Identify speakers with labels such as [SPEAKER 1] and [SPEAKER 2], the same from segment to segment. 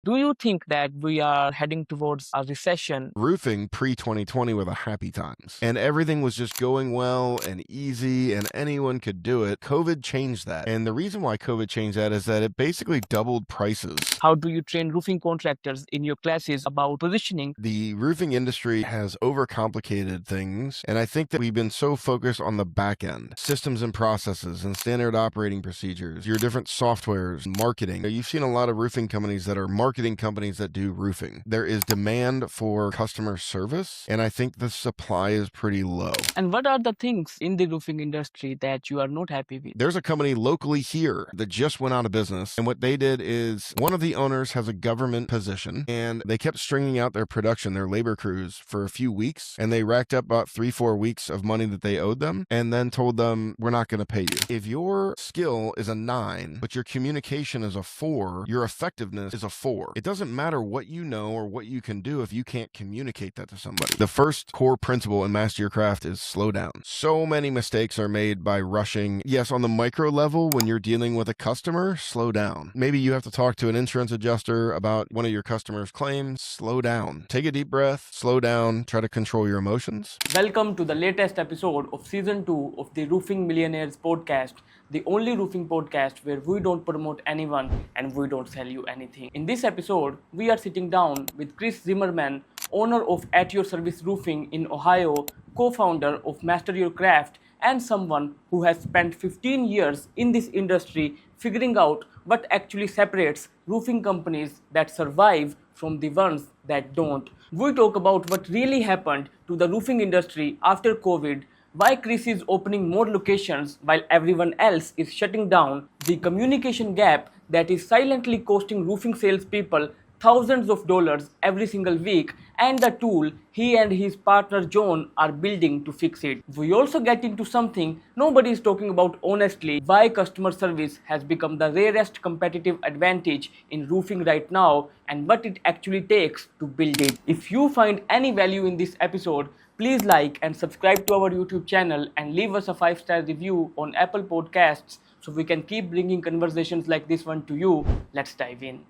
[SPEAKER 1] Do you think that we are heading towards a recession?
[SPEAKER 2] Roofing pre-2020 were the happy times, and everything was just going well and easy and anyone could do it. COVID changed that. And the reason why COVID changed that is that it basically doubled prices.
[SPEAKER 1] How do you train roofing contractors in your classes about positioning?
[SPEAKER 2] The roofing industry has overcomplicated things, and I think that we've been so focused on the back end, systems and processes and standard operating procedures, your different softwares, marketing. You've seen a lot of roofing companies that are marketing companies that do roofing. There is demand for customer service, and I think the supply is pretty low.
[SPEAKER 1] And what are the things in the roofing industry that you are not happy with?
[SPEAKER 2] There's a company locally here that just went out of business, and what they did is one of the owners has a government position, and they kept stringing out their production, their labor crews, for a few weeks, and they racked up about 3-4 weeks of money that they owed them, and then told them, we're not going to pay you. If your skill is a 9, but your communication is a 4, your effectiveness is a 4. It doesn't matter what you know or what you can do if you can't communicate that to somebody. The first core principle in master your craft is slow down. So many mistakes are made by rushing. Yes, on the micro level, when you're dealing with a customer, slow down. Maybe you have to talk to an insurance adjuster about one of your customer's claims. Slow down. Take a deep breath, slow down, try to control your emotions.
[SPEAKER 1] Welcome to the latest episode of Season 2 of the Roofing Millionaires Podcast, the only roofing podcast where we don't promote anyone and we don't sell you anything. In this episode, we are sitting down with Chris Zimmerman, owner of At Your Service Roofing in Ohio, co-founder of Master Your Craft, and someone who has spent 15 years in this industry figuring out what actually separates roofing companies that survive from the ones that don't. We talk about what really happened to the roofing industry after COVID, why Chris is opening more locations while everyone else is shutting down, the communication gap that is silently costing roofing salespeople thousands of dollars every single week, and the tool he and his partner John are building to fix it. We also get into something nobody is talking about honestly, why customer service has become the rarest competitive advantage in roofing right now and what it actually takes to build it. If you find any value in this episode, please like and subscribe to our YouTube channel and leave us a 5-star review on Apple Podcasts so we can keep bringing conversations like this one to you. Let's dive in.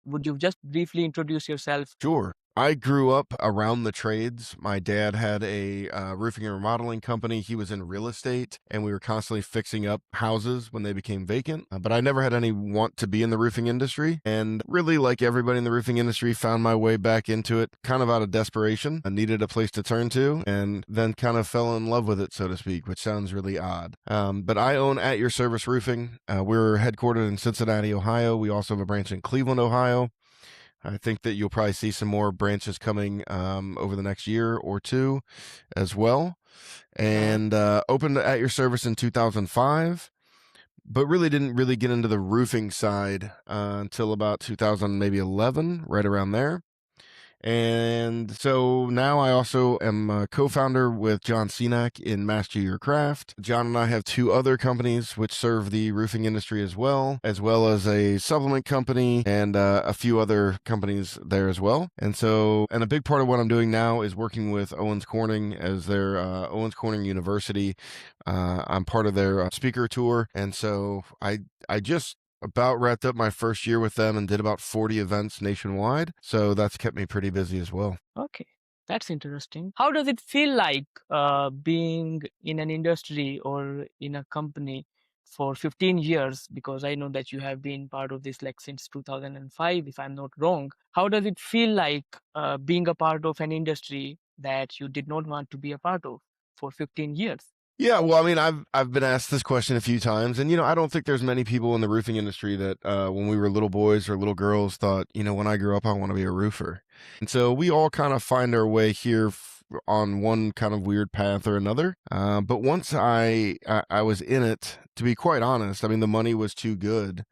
[SPEAKER 1] Would you just briefly introduce yourself?
[SPEAKER 2] Sure. I grew up around the trades. My dad had a roofing and remodeling company. He was in real estate, and we were constantly fixing up houses when they became vacant. But I never had any want to be in the roofing industry. And really, like everybody in the roofing industry, found my way back into it kind of out of desperation. I needed a place to turn to, and then kind of fell in love with it, so to speak, which sounds really odd. But I own At Your Service Roofing. We're headquartered in Cincinnati, Ohio. We also have a branch in Cleveland, Ohio. I think that you'll probably see some more branches coming over the next year or two as well. And opened At Your Service in 2005, but really didn't really get into the roofing side until about 2011, right around there. And so now I also am a co-founder with John Cenac in Master Your Craft. John and I have 2 other companies which serve the roofing industry as well as a supplement company and a few other companies there as well. And a big part of what I'm doing now is working with Owens Corning as their Owens Corning University. I'm part of their speaker tour. And so I just about wrapped up my first year with them and did about 40 events nationwide. So that's kept me pretty busy as well.
[SPEAKER 1] Okay, that's interesting. How does it feel like being in an industry or in a company for 15 years? Because I know that you have been part of this like since 2005, if I'm not wrong. How does it feel like being a part of an industry that you did not want to be a part of for 15 years?
[SPEAKER 2] Yeah, well, I mean, I've been asked this question a few times, and I don't think there's many people in the roofing industry that when we were little boys or little girls thought, when I grow up, I want to be a roofer. And so we all kind of find our way here on one kind of weird path or another. But once I was in it, to be quite honest, I mean, the money was too good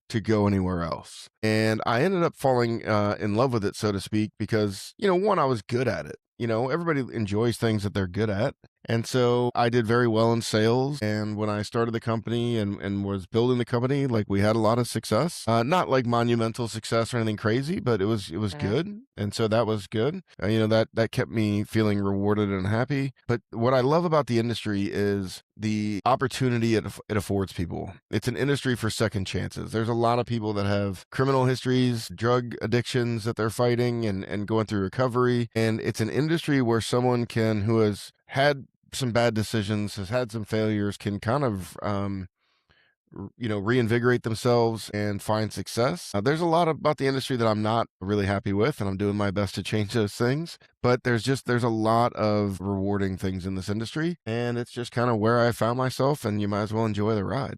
[SPEAKER 2] to go anywhere else. And I ended up falling in love with it, so to speak, because, one, I was good at it. Everybody enjoys things that they're good at. And so I did very well in sales. And when I started the company and was building the company, like we had a lot of success, not like monumental success or anything crazy, but it was good. And so that was good. That kept me feeling rewarded and happy. But what I love about the industry is the opportunity it affords people. It's an industry for second chances. There's a lot of people that have criminal histories, drug addictions that they're fighting and going through recovery. And it's an industry where someone who has had some bad decisions, has had some failures, can kind of reinvigorate themselves and find success. There's a lot about the industry that I'm not really happy with, and I'm doing my best to change those things. But there's a lot of rewarding things in this industry, and it's just kind of where I found myself, and you might as well enjoy the ride.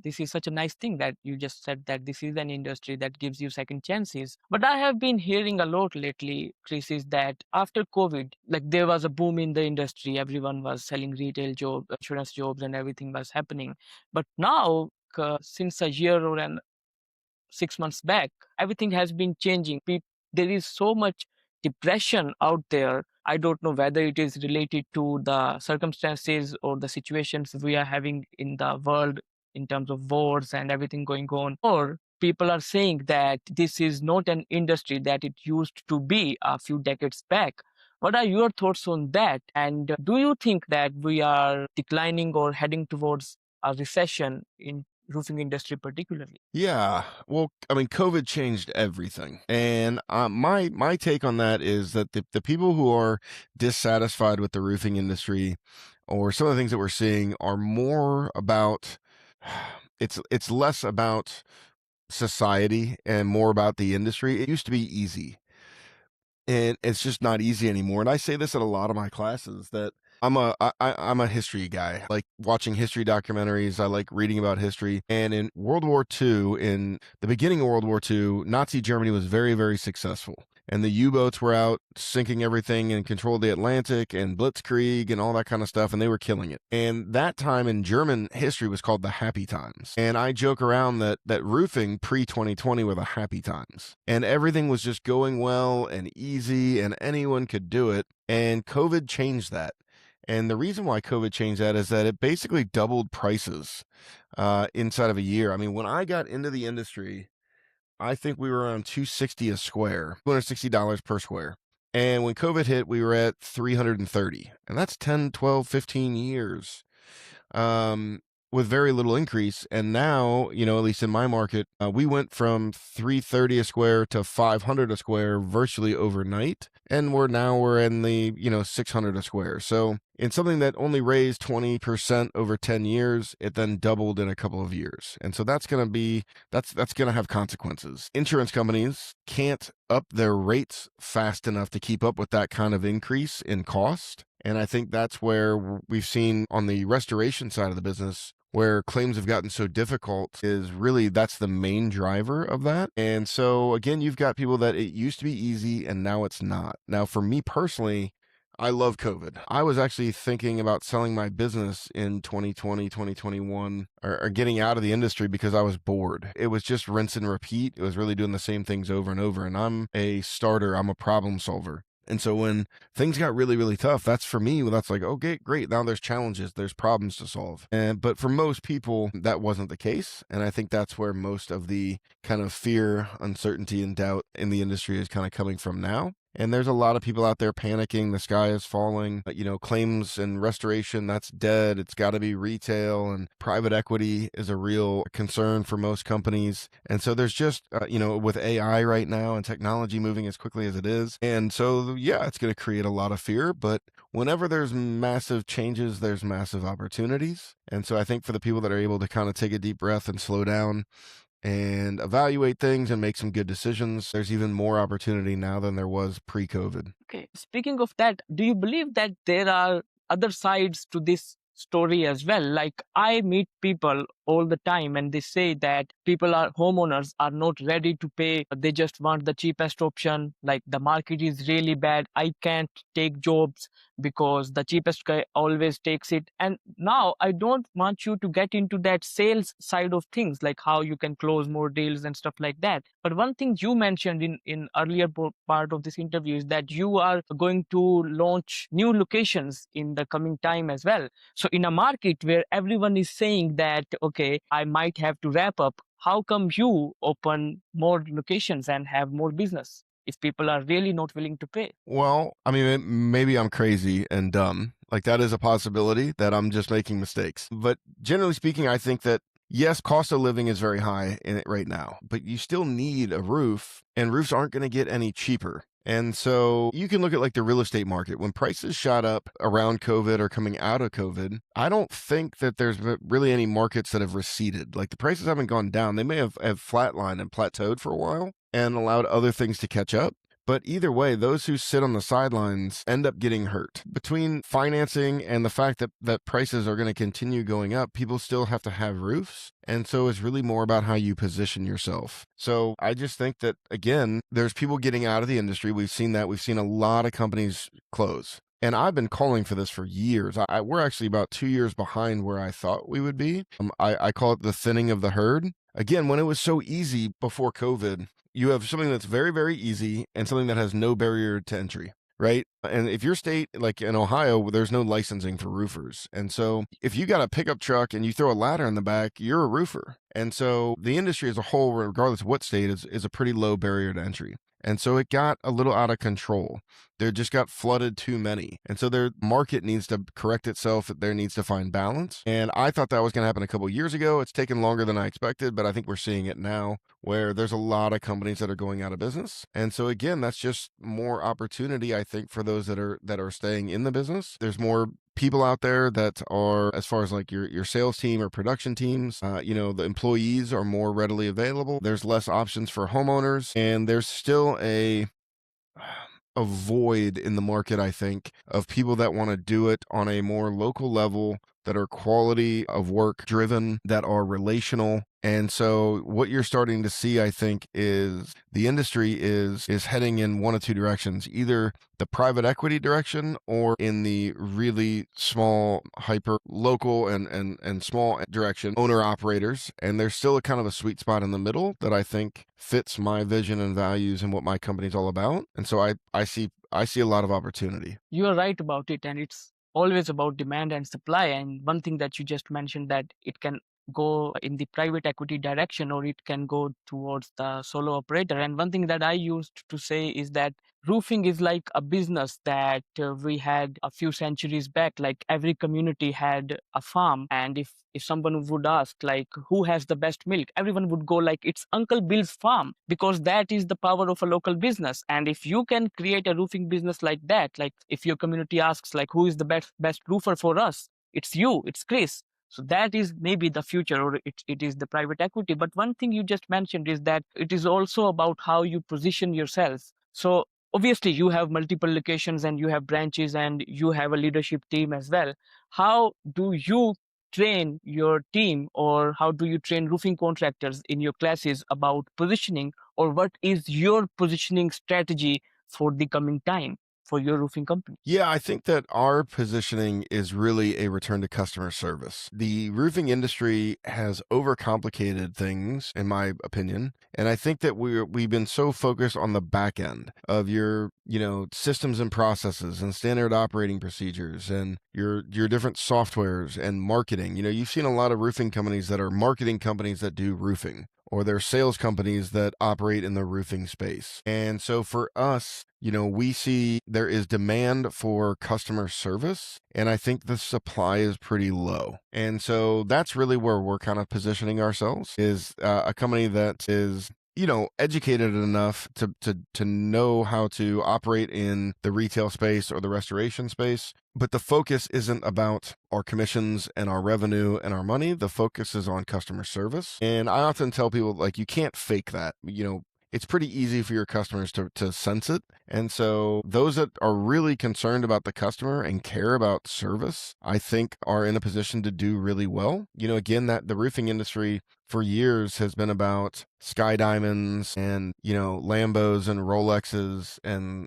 [SPEAKER 1] This is such a nice thing that you just said that this is an industry that gives you second chances. But I have been hearing a lot lately, Chris, is that after COVID, like there was a boom in the industry. Everyone was selling retail jobs, insurance jobs, and everything was happening. But now, since a year or 6 months back, everything has been changing. There is so much depression out there. I don't know whether it is related to the circumstances or the situations we are having in the world in terms of wars and everything going on, or people are saying that this is not an industry that it used to be a few decades back. What are your thoughts on that? And do you think that we are declining or heading towards a recession in roofing industry particularly?
[SPEAKER 2] Yeah, well, I mean, COVID changed everything, and my take on that is that the people who are dissatisfied with the roofing industry, or some of the things that we're seeing, are more about it's less about society and more about the industry. It used to be easy, and it's just not easy anymore. And I say this at a lot of my classes that I'm a history guy. I like watching history documentaries. I like reading about history. And in World War II, in the beginning of World War II, Nazi Germany was very, very successful. And the U-boats were out sinking everything and controlled the Atlantic and Blitzkrieg and all that kind of stuff, and they were killing it. And that time in German history was called the happy times. And I joke around that roofing pre-2020 were the happy times. And everything was just going well and easy and anyone could do it. And COVID changed that. And the reason why COVID changed that is that it basically doubled prices inside of a year. I mean, when I got into the industry, I think we were around $260 a square, $260 per square. And when COVID hit, we were at $330. And that's 10, 12, 15 years. With very little increase. And now, at least in my market, we went from $330 a square to $500 a square virtually overnight. And we're in the, $600 a square. So in something that only raised 20% over 10 years, it then doubled in a couple of years. And so that's going to have consequences. Insurance companies can't up their rates fast enough to keep up with that kind of increase in cost. And I think that's where we've seen on the restoration side of the business, where claims have gotten so difficult, is really that's the main driver of that. And so again, you've got people that it used to be easy and now it's not. Now, for me personally, I love COVID. I was actually thinking about selling my business in 2020, 2021, or getting out of the industry because I was bored. It was just rinse and repeat. It was really doing the same things over and over. And I'm a starter. I'm a problem solver. And so when things got really, really tough, that's for me, that's like, okay, great. Now there's challenges, there's problems to solve. But for most people, that wasn't the case. And I think that's where most of the kind of fear, uncertainty, and doubt in the industry is kind of coming from now. And there's a lot of people out there panicking. The sky is falling. Claims and restoration, that's dead. It's got to be retail. And private equity is a real concern for most companies. And so there's just, with AI right now and technology moving as quickly as it is. And so, yeah, it's going to create a lot of fear. But whenever there's massive changes, there's massive opportunities. And so I think for the people that are able to kind of take a deep breath and slow down and evaluate things and make some good decisions, there's even more opportunity now than there was pre-COVID.
[SPEAKER 1] Okay. Speaking of that, do you believe that there are other sides to this story as well? Like I meet people all the time and they say that homeowners are not ready to pay. They just want the cheapest option. Like the market is really bad. I can't take jobs because the cheapest guy always takes it. And now I don't want you to get into that sales side of things, like how you can close more deals and stuff like that. But one thing you mentioned in earlier part of this interview is that you are going to launch new locations in the coming time as well. So in a market where everyone is saying that, okay, I might have to wrap up, how come you open more locations and have more business if people are really not willing to pay?
[SPEAKER 2] Well, I mean, maybe I'm crazy and dumb. Like, that is a possibility that I'm just making mistakes. But generally speaking, I think that yes, cost of living is very high in it right now, but you still need a roof, and roofs aren't going to get any cheaper. And so you can look at like the real estate market. When prices shot up around COVID or coming out of COVID, I don't think that there's really any markets that have receded. Like, the prices haven't gone down. They may have flatlined and plateaued for a while and allowed other things to catch up. But either way, those who sit on the sidelines end up getting hurt. Between financing and the fact that prices are going to continue going up, people still have to have roofs. And so it's really more about how you position yourself. So I just think that, again, there's people getting out of the industry. We've seen that. We've seen a lot of companies close. And I've been calling for this for years. We're actually about 2 years behind where I thought we would be. I call it the thinning of the herd. Again, when it was so easy before COVID, you have something that's very, very easy and something that has no barrier to entry, right? And if your state, like in Ohio, there's no licensing for roofers. And so if you got a pickup truck and you throw a ladder in the back, you're a roofer. And so the industry as a whole, regardless of what state, is a pretty low barrier to entry. And so it got a little out of control. There just got flooded too many. And so their market needs to correct itself. There needs to find balance. And I thought that was going to happen a couple of years ago. It's taken longer than I expected, but I think we're seeing it now where there's a lot of companies that are going out of business. And so again, that's just more opportunity, I think, for those that are staying in the business. There's more people out there that are, as far as like your sales team or production teams, the employees are more readily available. There's less options for homeowners, and there's still a void in the market, I think, of people that want to do it on a more local level, that are quality of work driven, that are relational. And so what you're starting to see, I think, is the industry is heading in one of two directions, either the private equity direction or in the really small, hyper local and small direction, owner operators. And there's still a kind of a sweet spot in the middle that I think fits my vision and values and what my company's all about. And so I see a lot of opportunity.
[SPEAKER 1] You are right about it. And it's always about demand and supply. And one thing that you just mentioned, that it can go in the private equity direction or it can go towards the solo operator. And one thing that I used to say is that roofing is like a business that we had a few centuries back. Like every community had a farm, and if someone would ask like who has the best milk, everyone would go like it's Uncle Bill's farm, because that is the power of a local business. And if you can create a roofing business like that, like if your community asks like who is the best roofer for us, it's you, it's Chris. So that is maybe the future, or it is the private equity. But one thing you just mentioned is that it is also about how you position yourself. So obviously you have multiple locations and you have branches and you have a leadership team as well. How do you train your team, or how do you train roofing contractors in your classes about positioning, or what is your positioning strategy for the coming time for your roofing company?
[SPEAKER 2] Yeah, I think that our positioning is really a return to customer service. The roofing industry has overcomplicated things, in my opinion. And I think that we've been so focused on the back end of your, systems and processes and standard operating procedures and your different softwares and marketing. You've seen a lot of roofing companies that are marketing companies that do roofing, or they're sales companies that operate in the roofing space. And so for us, we see there is demand for customer service, and I think the supply is pretty low. And so that's really where we're kind of positioning ourselves, is a company that is educated enough to know how to operate in the retail space or the restoration space. But the focus isn't about our commissions and our revenue and our money. The focus is on customer service. And I often tell people, like, you can't fake that. it's pretty easy for your customers to sense it. And so those that are really concerned about the customer and care about service, I think are in a position to do really well. Again, that the roofing industry for years has been about sky diamonds and, Lambos and Rolexes and,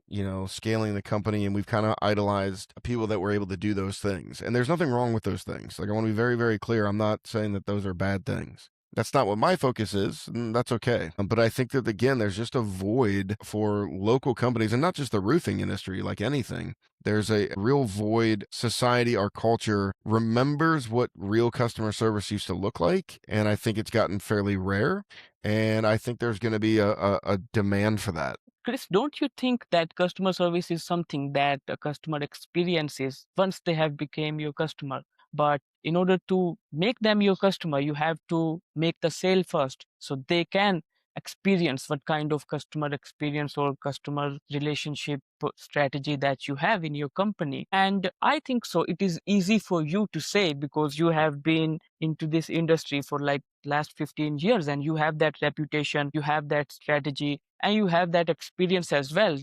[SPEAKER 2] scaling the company. And we've kind of idolized people that were able to do those things. And there's nothing wrong with those things. Like, I want to be very, very clear. I'm not saying that those are bad things. That's not what my focus is, and that's okay. But I think that, again, there's just a void for local companies, and not just the roofing industry, like anything. There's a real void. Society, our culture, remembers what real customer service used to look like, and I think it's gotten fairly rare, and I think there's going to be a demand for that.
[SPEAKER 1] Chris, don't you think that customer service is something that a customer experiences once they have become your customer? But in order to make them your customer, you have to make the sale first so they can experience what kind of customer experience or customer relationship strategy that you have in your company. And I think so it is easy for you to say because you have been into this industry for like last 15 years and you have that reputation, you have that strategy, and you have that experience as well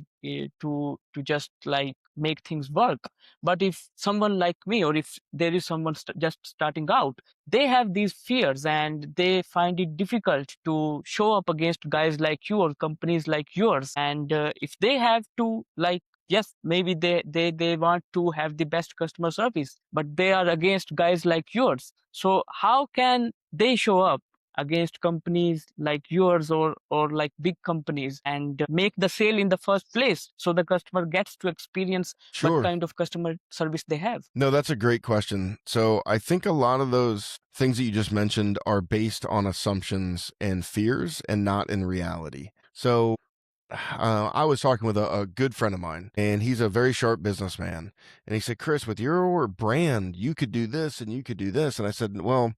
[SPEAKER 1] to just like make things work. But if someone like me, or if there is someone just starting out, they have these fears and they find it difficult to show up against guys like you or companies like yours. And if they have to like, yes, maybe they want to have the best customer service, but they are against guys like yours. So how can they show up against companies like yours or like big companies and make the sale in the first place so the customer gets to experience what kind of customer service they have?
[SPEAKER 2] No, that's a great question. So I think a lot of those things that you just mentioned are based on assumptions and fears and not in reality. So I was talking with a good friend of mine, and he's a very sharp businessman. And he said, Chris, with your brand, you could do this and you could do this. And I said, well,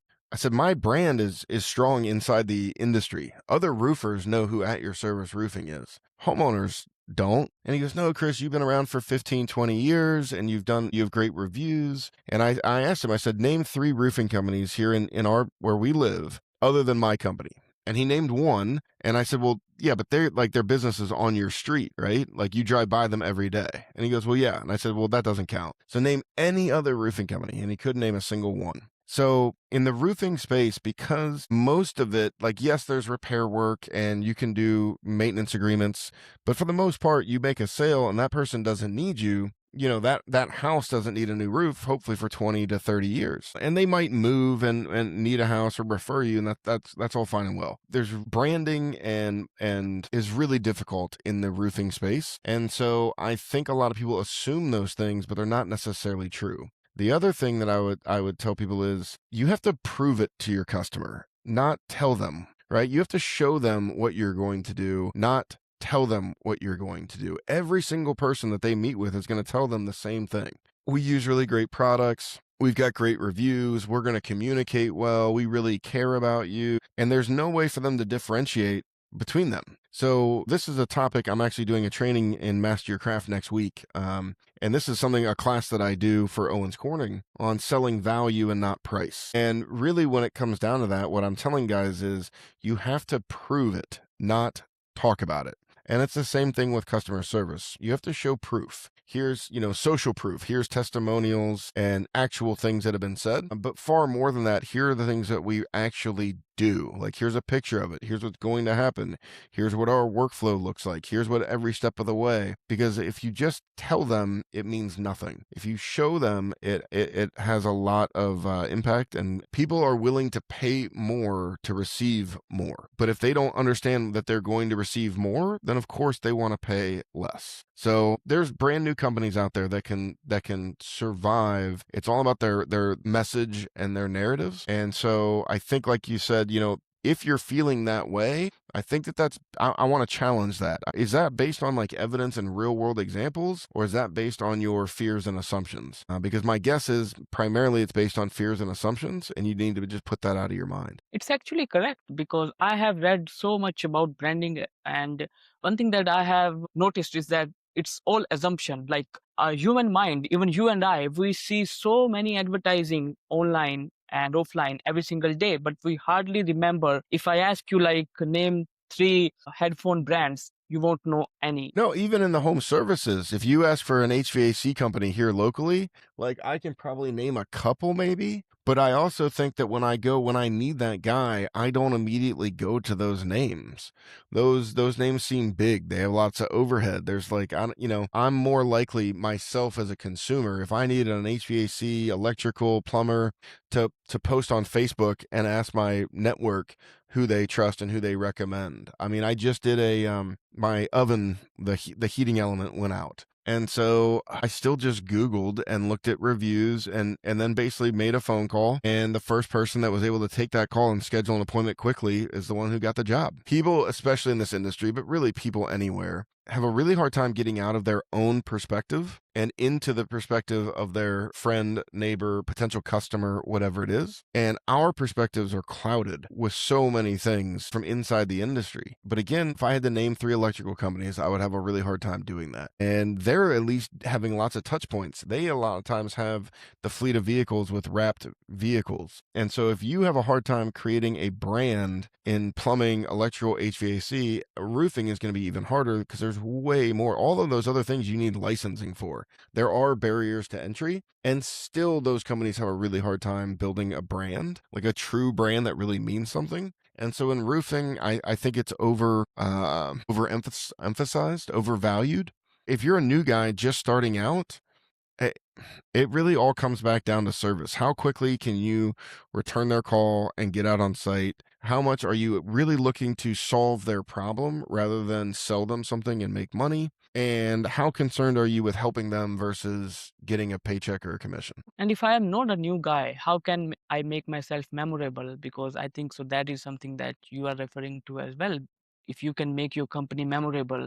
[SPEAKER 2] my brand is strong inside the industry. Other roofers know who At Your Service Roofing is. Homeowners don't. And he goes, no, Chris, you've been around for 15, 20 years and you have great reviews. And I asked him, I said, name 3 roofing companies here in our, where we live, other than my company. And he named one. And I said, well, yeah, but they're like, their business is on your street, right? Like you drive by them every day. And he goes, well, yeah. And I said, well, that doesn't count. So name any other roofing company. And he couldn't name a single one. So in the roofing space, because most of it, like, yes, there's repair work and you can do maintenance agreements, but for the most part, you make a sale and that person doesn't need you. That house doesn't need a new roof, hopefully for 20 to 30 years. And they might move and need a house or refer you, and that's all fine and well. There's branding and is really difficult in the roofing space. And so I think a lot of people assume those things, but they're not necessarily true. The other thing that I would tell people is you have to prove it to your customer, not tell them, right? You have to show them what you're going to do, not tell them what you're going to do. Every single person that they meet with is going to tell them the same thing. We use really great products. We've got great reviews. We're going to communicate well. We really care about you. And there's no way for them to differentiate between them. So this is a topic. I'm actually doing a training in Master Your Craft next week. And this is a class that I do for Owens Corning on selling value and not price. And really when it comes down to that, what I'm telling guys is you have to prove it, not talk about it. And it's the same thing with customer service. You have to show proof. Here's, social proof. Here's testimonials and actual things that have been said. But far more than that, here are the things that we actually do. Like, here's a picture of it. Here's what's going to happen. Here's what our workflow looks like. Here's what every step of the way. Because if you just tell them, it means nothing. If you show them, it has a lot of impact, and people are willing to pay more to receive more. But if they don't understand that they're going to receive more, then of course they want to pay less. So there's brand new companies out there that can survive. It's all about their message and their narratives. And so I think, like you said, if you're feeling that way, I think I want to challenge that. Is that based on like evidence and real world examples, or is that based on your fears and assumptions? Because my guess is primarily it's based on fears and assumptions, and you need to just put that out of your mind.
[SPEAKER 1] It's actually correct, because I have read so much about branding, and one thing that I have noticed is that it's all assumption. Like a human mind, even you and I, we see so many advertising online and offline every single day, but we hardly remember. If I ask you like name three headphone brands, you won't know any.
[SPEAKER 2] No, even in the home services, if you ask for an HVAC company here locally, like I can probably name a couple maybe, but I also think that when I need that guy, I don't immediately go to those names. Those names seem big. They have lots of overhead. There's like, I'm more likely myself as a consumer, if I need an HVAC, electrical, plumber to post on Facebook and ask my network who they trust and who they recommend. I mean, I just did my oven, the heating element went out. And so I still just Googled and looked at reviews and then basically made a phone call. And the first person that was able to take that call and schedule an appointment quickly is the one who got the job. People, especially in this industry, but really people anywhere, have a really hard time getting out of their own perspective and into the perspective of their friend, neighbor, potential customer, whatever it is. And our perspectives are clouded with so many things from inside the industry. But again, if I had to name 3 electrical companies, I would have a really hard time doing that. And they're at least having lots of touch points. They a lot of times have the fleet of vehicles with wrapped vehicles. And so if you have a hard time creating a brand in plumbing, electrical, HVAC, roofing is going to be even harder because there's way more. All of those other things you need licensing for. There are barriers to entry, and still those companies have a really hard time building a brand, like a true brand that really means something. And so in roofing, I think it's overemphasized, overvalued. If you're a new guy just starting out, it really all comes back down to service. How quickly can you return their call and get out on site? How much are you really looking to solve their problem rather than sell them something and make money? And how concerned are you with helping them versus getting a paycheck or a commission?
[SPEAKER 1] And if I am not a new guy, how can I make myself memorable? Because I think so that is something that you are referring to as well. If you can make your company memorable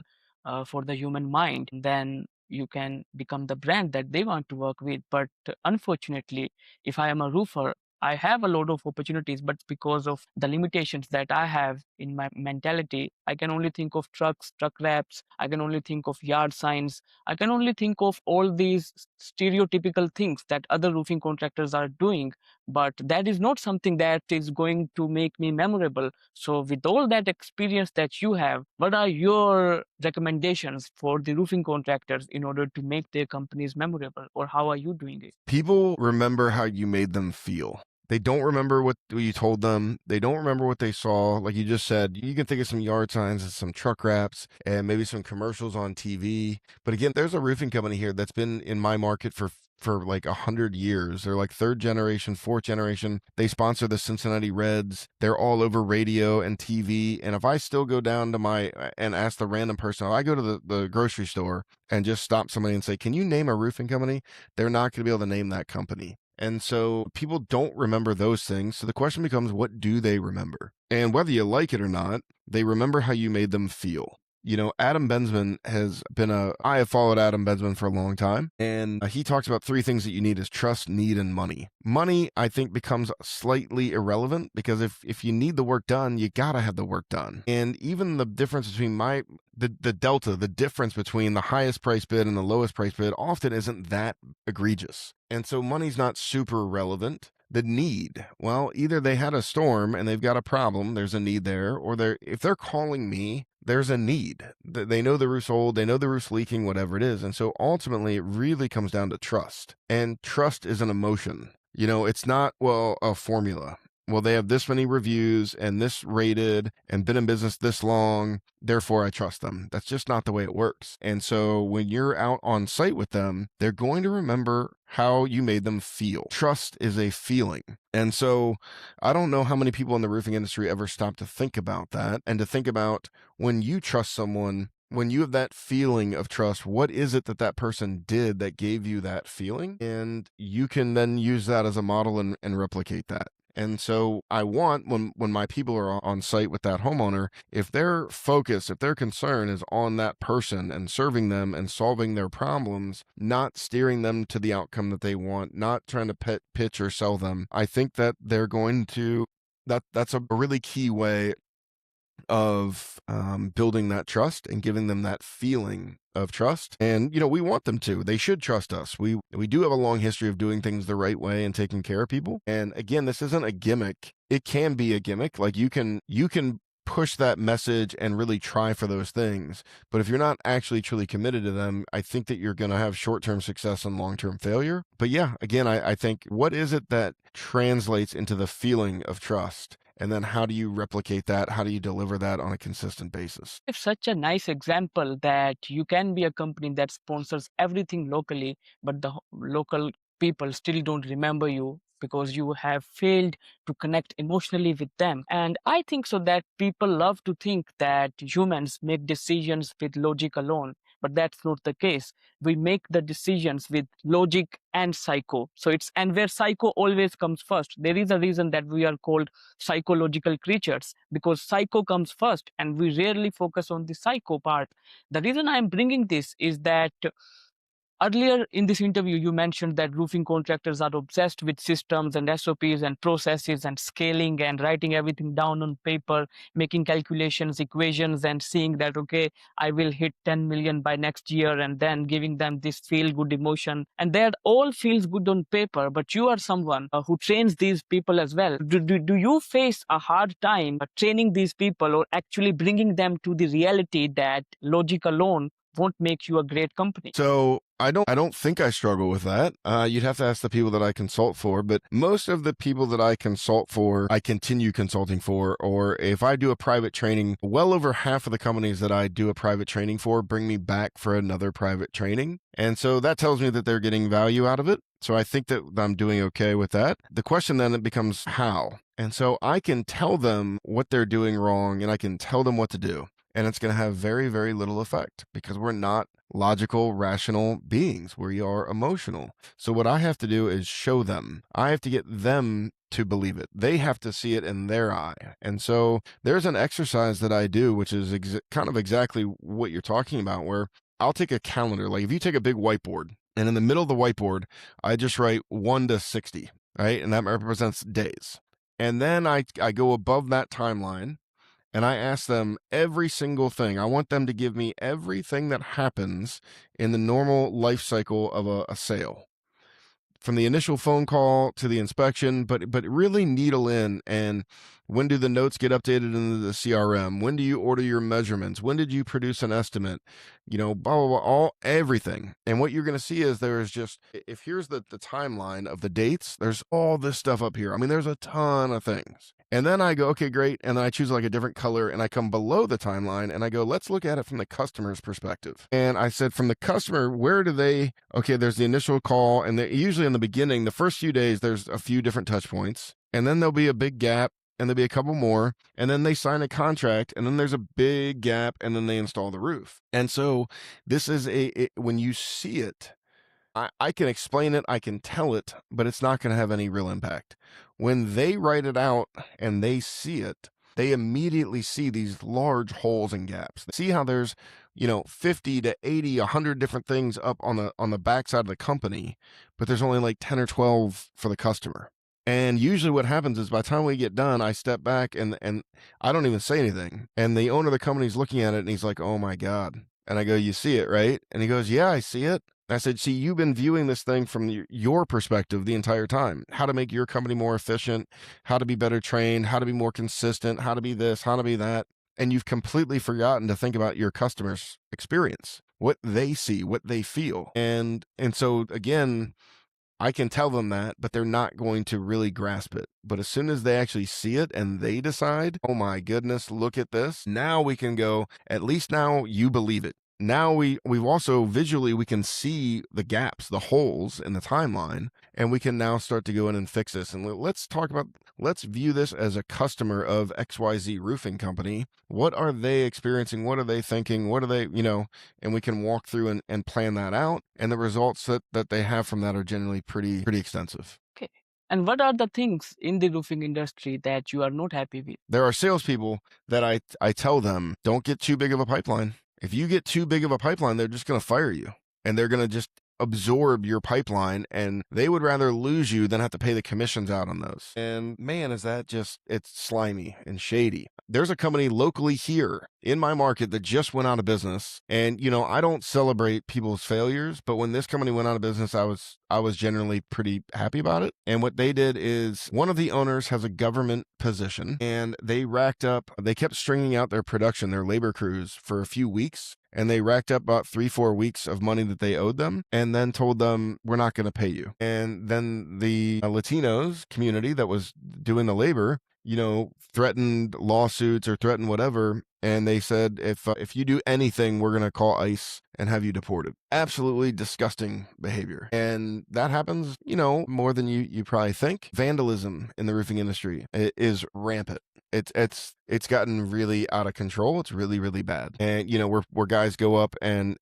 [SPEAKER 1] for the human mind, then you can become the brand that they want to work with. But unfortunately, if I am a roofer, I have a lot of opportunities, but because of the limitations that I have in my mentality, I can only think of trucks, truck wraps. I can only think of yard signs. I can only think of all these stereotypical things that other roofing contractors are doing, but that is not something that is going to make me memorable. So with all that experience that you have, what are your recommendations for the roofing contractors in order to make their companies memorable, or how are you doing it?
[SPEAKER 2] People remember how you made them feel. They don't remember what you told them. They don't remember what they saw. Like you just said, you can think of some yard signs and some truck wraps and maybe some commercials on TV. But again, there's a roofing company here that's been in my market for like 100 years. They're like 3rd generation, 4th generation. They sponsor the Cincinnati Reds. They're all over radio and TV. And if I still go down to and ask the random person, if I go to the grocery store and just stop somebody and say, can you name a roofing company? They're not going to be able to name that company. And so people don't remember those things. So the question becomes, what do they remember? And whether you like it or not, they remember how you made them feel. You know, Adam Bensman I have followed Adam Bensman for a long time, and he talks about 3 things that you need is trust, need, and money. Money, I think, becomes slightly irrelevant because if you need the work done, you gotta have the work done. And even the difference between the difference between the highest price bid and the lowest price bid often isn't that egregious. And so money's not super relevant. The need, well, either they had a storm and they've got a problem, there's a need there, or if they're calling me, there's a need. They know the roof's old, they know the roof's leaking, whatever it is. And so ultimately, it really comes down to trust. And trust is an emotion. You know, it's not, a formula. Well, they have this many reviews and this rated and been in business this long, therefore I trust them. That's just not the way it works. And so when you're out on site with them, they're going to remember how you made them feel. Trust is a feeling. And so I don't know how many people in the roofing industry ever stop to think about that and to think about when you trust someone, when you have that feeling of trust, what is it that person did that gave you that feeling? And you can then use that as a model and replicate that. And so I want when my people are on site with that homeowner, if their focus, if their concern is on that person and serving them and solving their problems, not steering them to the outcome that they want, not trying to pitch or sell them, I think that they're going to, that's a really key way of building that trust and giving them that feeling of trust. And, we want them to. They should trust us. We do have a long history of doing things the right way and taking care of people. And again, this isn't a gimmick. It can be a gimmick. Like you can push that message and really try for those things. But if you're not actually truly committed to them, I think that you're going to have short-term success and long-term failure. But yeah, again, I think, what is it that translates into the feeling of trust? And then how do you replicate that? How do you deliver that on a consistent basis?
[SPEAKER 1] It's such a nice example that you can be a company that sponsors everything locally, but the local people still don't remember you because you have failed to connect emotionally with them. And I think so that people love to think that humans make decisions with logic alone, but that's not the case. We make the decisions with logic and psycho. And where psycho always comes first. There is a reason that we are called psychological creatures, because psycho comes first and we rarely focus on the psycho part. The reason I'm bringing this is that earlier in this interview, you mentioned that roofing contractors are obsessed with systems and SOPs and processes and scaling and writing everything down on paper, making calculations, equations, and seeing that, okay, I will hit 10 million by next year, and then giving them this feel good emotion. And that all feels good on paper, but you are someone who trains these people as well. Do you face a hard time training these people or actually bringing them to the reality that logic alone won't make you a great company?
[SPEAKER 2] So I don't think I struggle with that. You'd have to ask the people that I consult for, but most of the people that I consult for, I continue consulting for, or if I do a private training, well over half of the companies that I do a private training for bring me back for another private training. And so that tells me that they're getting value out of it. So I think that I'm doing okay with that. The question then it becomes how. And so I can tell them what they're doing wrong and I can tell them what to do. And it's going to have very, very little effect because we're not logical, rational beings. We are emotional. So what I have to do is show them. I have to get them to believe it. They have to see it in their eye. And so there's an exercise that I do, which is kind of exactly what you're talking about, where I'll take a calendar. Like if you take a big whiteboard and in the middle of the whiteboard, I just write 1 to 60, right? And that represents days. And then I go above that timeline. And I ask them every single thing. I want them to give me everything that happens in the normal life cycle of a sale, from the initial phone call to the inspection, but really needle in. And when do the notes get updated into the CRM? When do you order your measurements? When did you produce an estimate? Blah, blah, blah, everything. And what you're going to see is if here's the timeline of the dates, there's all this stuff up here. I mean, there's a ton of things. And then I go, okay, great. And then I choose like a different color and I come below the timeline and I go, let's look at it from the customer's perspective. And I said, from the customer, okay, there's the initial call. And usually in the beginning, the first few days, there's a few different touch points. And then there'll be a big gap and there'll be a couple more. And then they sign a contract and then there's a big gap and then they install the roof. And so this is when you see it, I can explain it, I can tell it, but it's not going to have any real impact. When they write it out and they see it, they immediately see these large holes and gaps. They see how there's, 50 to 80, 100 different things up on the backside of the company, but there's only like 10 or 12 for the customer. And usually what happens is by the time we get done, I step back and I don't even say anything. And the owner of the company is looking at it and he's like, oh my God. And I go, you see it, right? And he goes, yeah, I see it. I said, see, you've been viewing this thing from your perspective the entire time. How to make your company more efficient, how to be better trained, how to be more consistent, how to be this, how to be that. And you've completely forgotten to think about your customer's experience, what they see, what they feel. And so again, I can tell them that, but they're not going to really grasp it. But as soon as they actually see it and they decide, oh my goodness, look at this. Now we can go, at least now you believe it. Now we've also visually, we can see the gaps, the holes in the timeline, and we can now start to go in and fix this. And let's view this as a customer of XYZ roofing company. What are they experiencing? What are they thinking? What are they, and we can walk through and plan that out. And the results that they have from that are generally pretty extensive.
[SPEAKER 1] Okay. And what are the things in the roofing industry that you are not happy with?
[SPEAKER 2] There are salespeople that I tell them, don't get too big of a pipeline. If you get too big of a pipeline, they're just going to fire you and they're going to just absorb your pipeline, and they would rather lose you than have to pay the commissions out on those. And man, it's slimy and shady. There's a company locally here in my market that just went out of business. And, I don't celebrate people's failures, but when this company went out of business, I was generally pretty happy about it. And what they did is one of the owners has a government position, and they kept stringing out their production, their labor crews for a few weeks, and they racked up about 3-4 weeks of money that they owed them, and then told them, we're not going to pay you. And then the Latinos community that was doing the labor, threatened lawsuits or threatened whatever. And they said, if you do anything, we're going to call ICE and have you deported. Absolutely disgusting behavior. And that happens, more than you probably think. Vandalism in the roofing industry is rampant. It's gotten really out of control. It's really, really bad. And, where guys go up and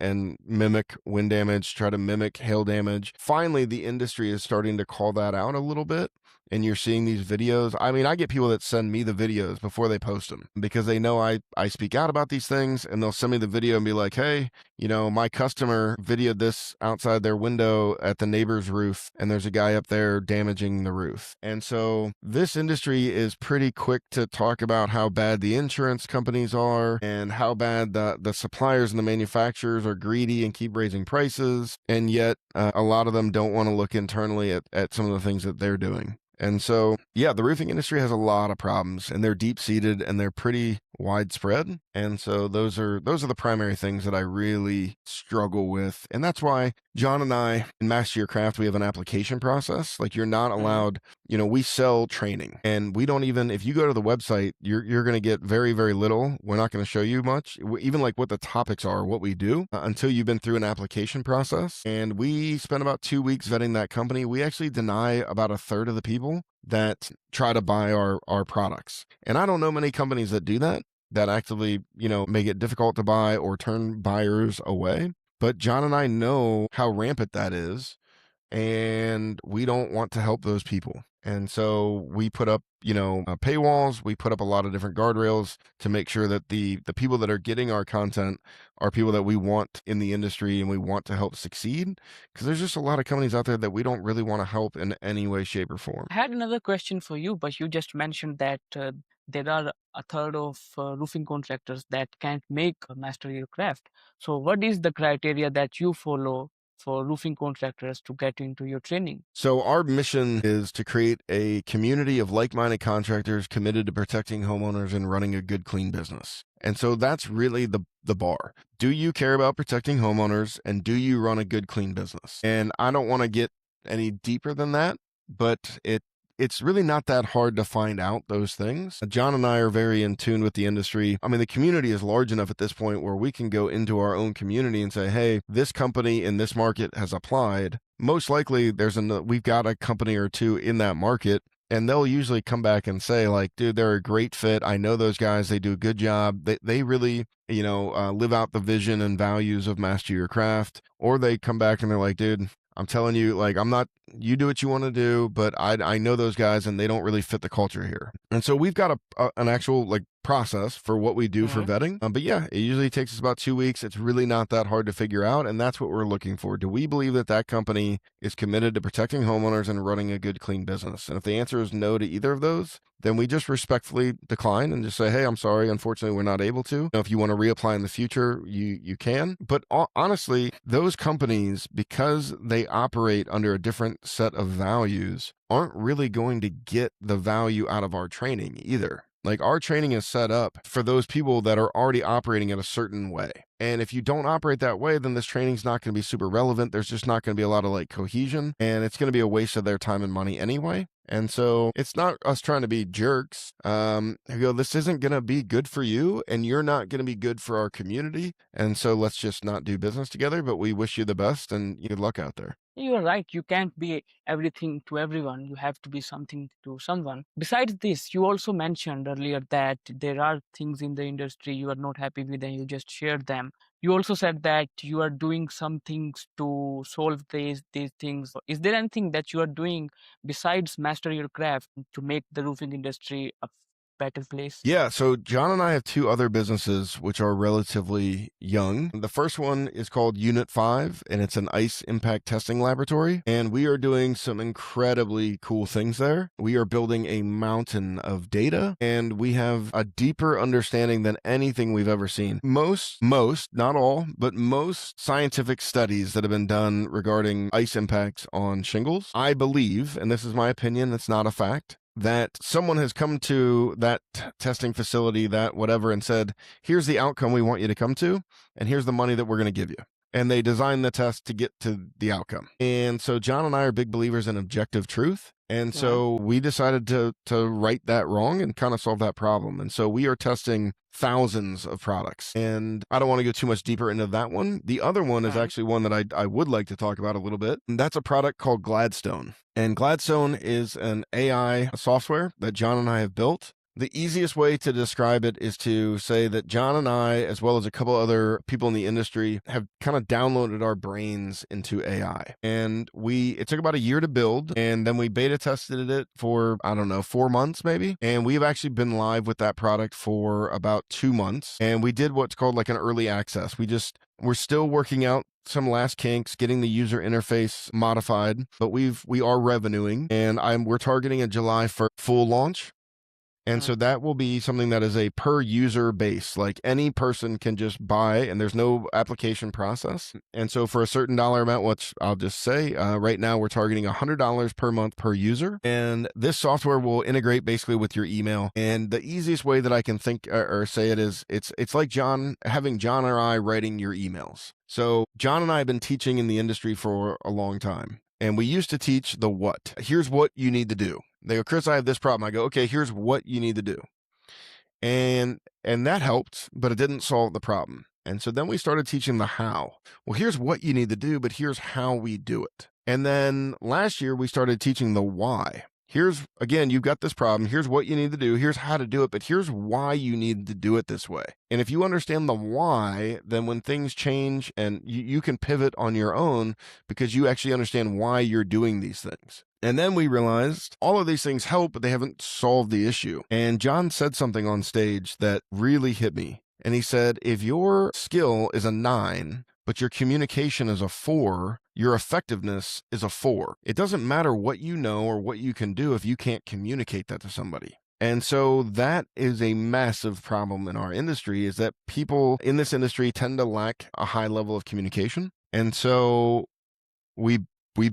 [SPEAKER 2] mimic wind damage, try to mimic hail damage. Finally, the industry is starting to call that out a little bit. And you're seeing these videos. I mean, I get people that send me the videos before they post them because they know I speak out about these things, and they'll send me the video and be like, hey, my customer videoed this outside their window at the neighbor's roof, and there's a guy up there damaging the roof. And so this industry is pretty quick to talk about how bad the insurance companies are and how bad the suppliers and the manufacturers are greedy and keep raising prices. And yet a lot of them don't want to look internally at some of the things that they're doing. And so, yeah, the roofing industry has a lot of problems, and they're deep-seated and they're pretty widespread. And so those are the primary things that I really struggle with. And that's why John and I in Master Your Craft, we have an application process. Like, you're not allowed, we sell training, and we don't even, if you go to the website, you're going to get very, very little. We're not going to show you much, even like what the topics are, what we do, until you've been through an application process. And we spent about 2 weeks vetting that company. We actually deny about a third of the people that try to buy our products. And I don't know many companies that do that actively, make it difficult to buy or turn buyers away. But John and I know how rampant that is, and we don't want to help those people. And so we put up, paywalls. We put up a lot of different guardrails to make sure that the people that are getting our content are people that we want in the industry and we want to help succeed. Because there's just a lot of companies out there that we don't really want to help in any way, shape, or form.
[SPEAKER 1] I had another question for you, but you just mentioned that there are a third of roofing contractors that can't master your craft. So, what is the criteria that you follow for roofing contractors to get into your training?
[SPEAKER 2] So our mission is to create a community of like-minded contractors committed to protecting homeowners and running a good, clean business. And so that's really the bar. Do you care about protecting homeowners, and do you run a good, clean business? And I don't want to get any deeper than that, but it's really not that hard to find out those things. John and I are very in tune with the industry. I mean, the community is large enough at this point where we can go into our own community and say, hey, this company in this market has applied. Most likely we've got a company or two in that market, and they'll usually come back and say, like, dude, they're a great fit. I know those guys, they do a good job. They really, live out the vision and values of Master Your Craft. Or they come back and they're like, dude, I'm telling you, like, you do what you want to do, but I know those guys and they don't really fit the culture here. And so we've got an actual like process for what we do for vetting. But yeah, it usually takes us about 2 weeks. It's really not that hard to figure out. And that's what we're looking for. Do we believe that company is committed to protecting homeowners and running a good, clean business? And if the answer is no to either of those, then we just respectfully decline and just say, hey, I'm sorry. Unfortunately, we're not able to. If you want to reapply in the future, you can. But honestly, those companies, because they operate under a different set of values, aren't really going to get the value out of our training either. Like, our training is set up for those people that are already operating in a certain way. And if you don't operate that way, then this training's not going to be super relevant. There's just not going to be a lot of like cohesion, and it's going to be a waste of their time and money anyway. And so it's not us trying to be jerks. This isn't going to be good for you, and you're not going to be good for our community. And so let's just not do business together, but we wish you the best and good luck out there.
[SPEAKER 1] You are right. You can't be everything to everyone. You have to be something to someone. Besides this, you also mentioned earlier that there are things in the industry you are not happy with and you just shared them. You also said that you are doing some things to solve these things. Is there anything that you are doing besides master your craft to make the roofing industry better place?
[SPEAKER 2] Yeah, so John and I have two other businesses which are relatively young. The first one is called Unit 5, and it's an ice impact testing laboratory. And we are doing some incredibly cool things there. We are building a mountain of data, and we have a deeper understanding than anything we've ever seen. Most, not all, but most scientific studies that have been done regarding ice impacts on shingles, I believe, and this is my opinion, it's not a fact, that someone has come to that testing facility, that whatever, and said, here's the outcome we want you to come to, and here's the money that we're going to give you. And they designed the test to get to the outcome. And so John and I are big believers in objective truth. And so we decided to right that wrong and kind of solve that problem. And so we are testing thousands of products. And I don't want to go too much deeper into that one. The other one is actually one that I would like to talk about a little bit. And that's a product called Gladstone. And Gladstone is an AI software that John and I have built. The easiest way to describe it is to say that John and I, as well as a couple other people in the industry, have kind of downloaded our brains into AI. And it took about a year to build, and then we beta tested it for, 4 months maybe. And we've actually been live with that product for about 2 months. And we did what's called like an early access. We're still working out some last kinks, getting the user interface modified, but we are revenuing, and we're targeting a July for full launch. And so that will be something that is a per user base, like any person can just buy, and there's no application process. And so for a certain dollar amount, which I'll just say, right now we're targeting $100 per month per user. And this software will integrate basically with your email. And the easiest way that I can think or say it is it's like having John or I writing your emails. So John and I have been teaching in the industry for a long time. And we used to teach the what. Here's what you need to do. They go, Chris, I have this problem. I go, okay, here's what you need to do. And that helped, but it didn't solve the problem. And so then we started teaching the how. Well, here's what you need to do, but here's how we do it. And then last year we started teaching the why. Here's, again, you've got this problem. Here's what you need to do. Here's how to do it, but here's why you need to do it this way. And if you understand the why, then when things change and you can pivot on your own because you actually understand why you're doing these things. And then we realized all of these things help, but they haven't solved the issue. And John said something on stage that really hit me. And he said, if your skill is a 9, but your communication is a 4, your effectiveness is a 4. It doesn't matter what you know or what you can do if you can't communicate that to somebody. And so that is a massive problem in our industry, is that people in this industry tend to lack a high level of communication. And so we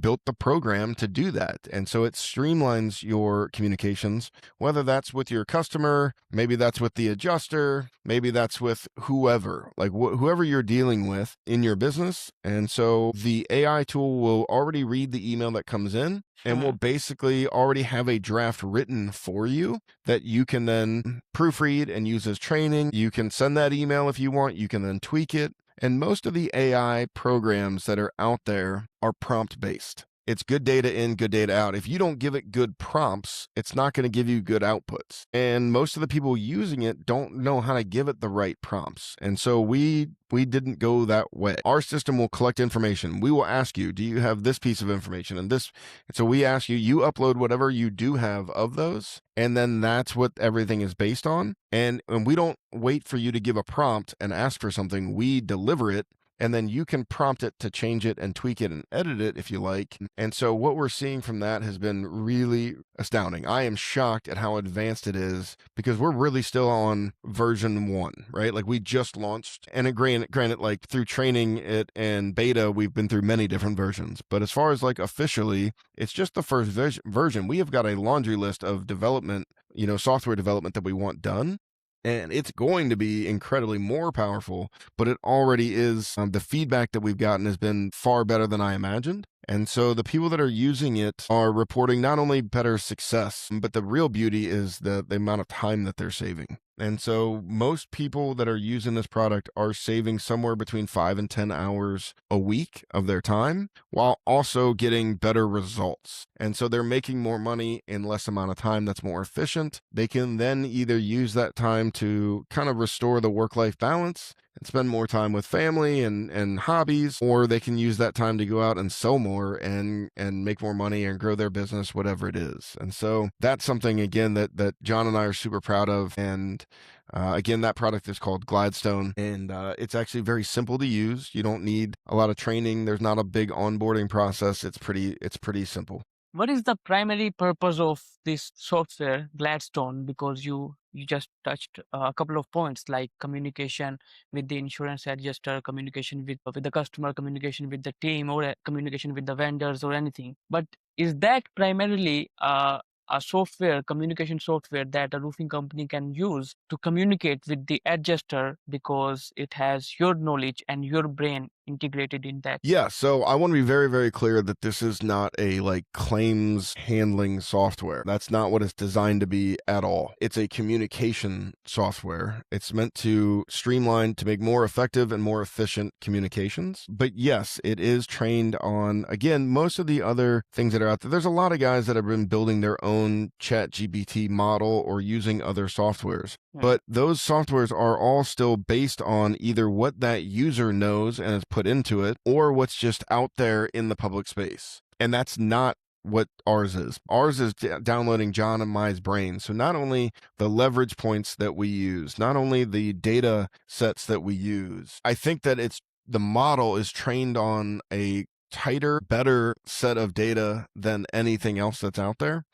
[SPEAKER 2] built the program to do that. And so it streamlines your communications, whether that's with your customer, maybe that's with the adjuster, maybe that's with whoever, like whoever you're dealing with in your business. And so the AI tool will already read the email that comes in and will basically already have a draft written for you that you can then proofread and use as training. You can send that email if you want. You can then tweak it. And most of the AI programs that are out there are prompt-based. It's good data in, good data out. If you don't give it good prompts, it's not going to give you good outputs. And most of the people using it don't know how to give it the right prompts. And so we didn't go that way. Our system will collect information. We will ask you, do you have this piece of information and this? And so we ask you, you upload whatever you do have of those. And then that's what everything is based on. And we don't wait for you to give a prompt and ask for something. We deliver it. And then you can prompt it to change it and tweak it and edit it if you like. And so what we're seeing from that has been really astounding. I am shocked at how advanced it is because we're really still on version 1, right? Like we just launched, and granted, like through training it and beta, we've been through many different versions. But as far as like officially, it's just the first version. We have got a laundry list of development, software development that we want done. And it's going to be incredibly more powerful, but it already is. The feedback that we've gotten has been far better than I imagined. And so the people that are using it are reporting not only better success, but the real beauty is the amount of time that they're saving. And so most people that are using this product are saving somewhere between 5 and 10 hours a week of their time while also getting better results. And so they're making more money in less amount of time. That's more efficient. They can then either use that time to kind of restore the work-life balance. and spend more time with family and hobbies, or they can use that time to go out and sell more and make more money and grow their business, whatever it is. And so that's something, again, that John and I are super proud of. And again, that product is called Gladstone, and it's actually very simple to use. You don't need a lot of training. There's not a big onboarding process. It's pretty simple.
[SPEAKER 1] What is the primary purpose of this software, Gladstone? Because you just touched a couple of points like communication with the insurance adjuster, communication with the customer, communication with the team, or communication with the vendors or anything. But is that primarily a software, communication software that a roofing company can use to communicate with the adjuster because it has your knowledge and your brain integrated in that?
[SPEAKER 2] Yeah, so I want to be very, very clear that this is not a claims handling software. That's not what it's designed to be at all. It's a communication software. It's meant to streamline, to make more effective and more efficient communications. But yes, it is trained on, again, most of the other things that are out there. There's a lot of guys that have been building their own ChatGPT model or using other softwares. But those softwares are all still based on either what that user knows and has put into it, or what's just out there in the public space. And that's not what ours is. Ours is downloading John and Mai's brain. So not only the leverage points that we use, not only the data sets that we use, I think that the model is trained on a tighter, better set of data than anything else that's out there.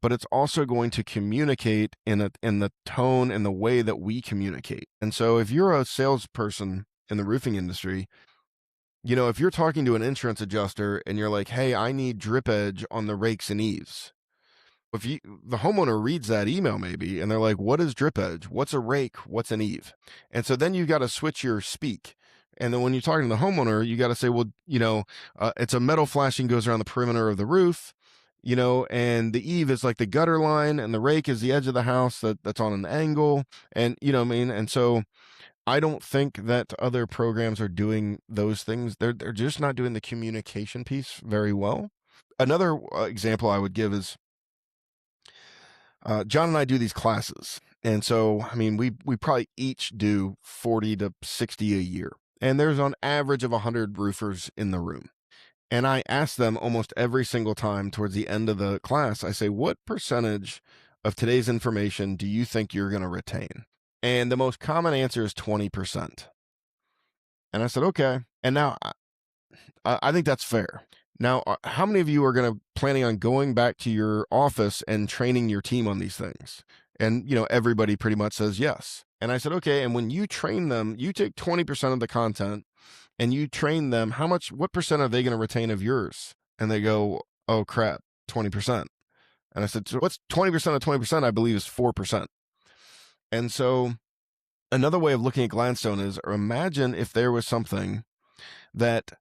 [SPEAKER 2] But it's also going to communicate in the tone and the way that we communicate. And so if you're a salesperson in the roofing industry, if you're talking to an insurance adjuster and you're like, hey, I need drip edge on the rakes and eaves. The homeowner reads that email maybe, and they're like, what is drip edge? What's a rake? What's an eave? And so then you got to switch your speak. And then when you're talking to the homeowner, you got to say, well, it's a metal flashing goes around the perimeter of the roof. And the eave is like the gutter line, and the rake is the edge of the house that's on an angle. And and so I don't think that other programs are doing those things. They're just not doing the communication piece very well. Another example I would give is John and I do these classes. And so, we probably each do 40 to 60 a year. And there's on average of 100 roofers in the room. And I ask them almost every single time towards the end of the class, I say, what percentage of today's information do you think you're going to retain? And the most common answer is 20%. And I said, okay. And now I think that's fair. Now, how many of you are planning on going back to your office and training your team on these things? And, everybody pretty much says yes. And I said, okay. And when you train them, you take 20% of the content and you train them, what percent are they going to retain of yours? And they go, oh crap, 20%. And I said, so what's 20% of 20%? I believe is 4%. And so another way of looking at Gladstone is, or imagine if there was something that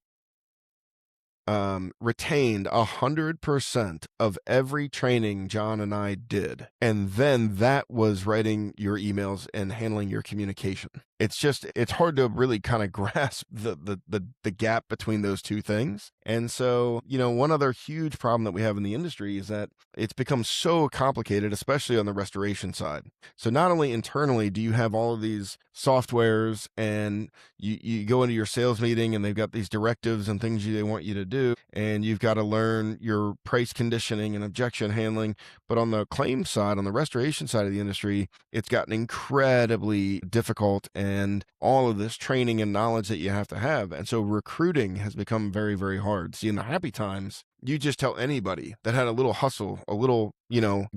[SPEAKER 2] retained 100% of every training John and I did. And then that was writing your emails and handling your communication. It's hard to really kind of grasp the gap between those two things. And so, one other huge problem that we have in the industry is that it's become so complicated, especially on the restoration side. So not only internally do you have all of these softwares, and you go into your sales meeting and they've got these directives and things they want you to do, and you've got to learn your price conditioning and objection handling. But on the claim side, on the restoration side of the industry, it's gotten incredibly difficult, and all of this training and knowledge that you have to have. And so recruiting has become very, very hard. See, in the happy times, you just tell anybody that had a little hustle, a little,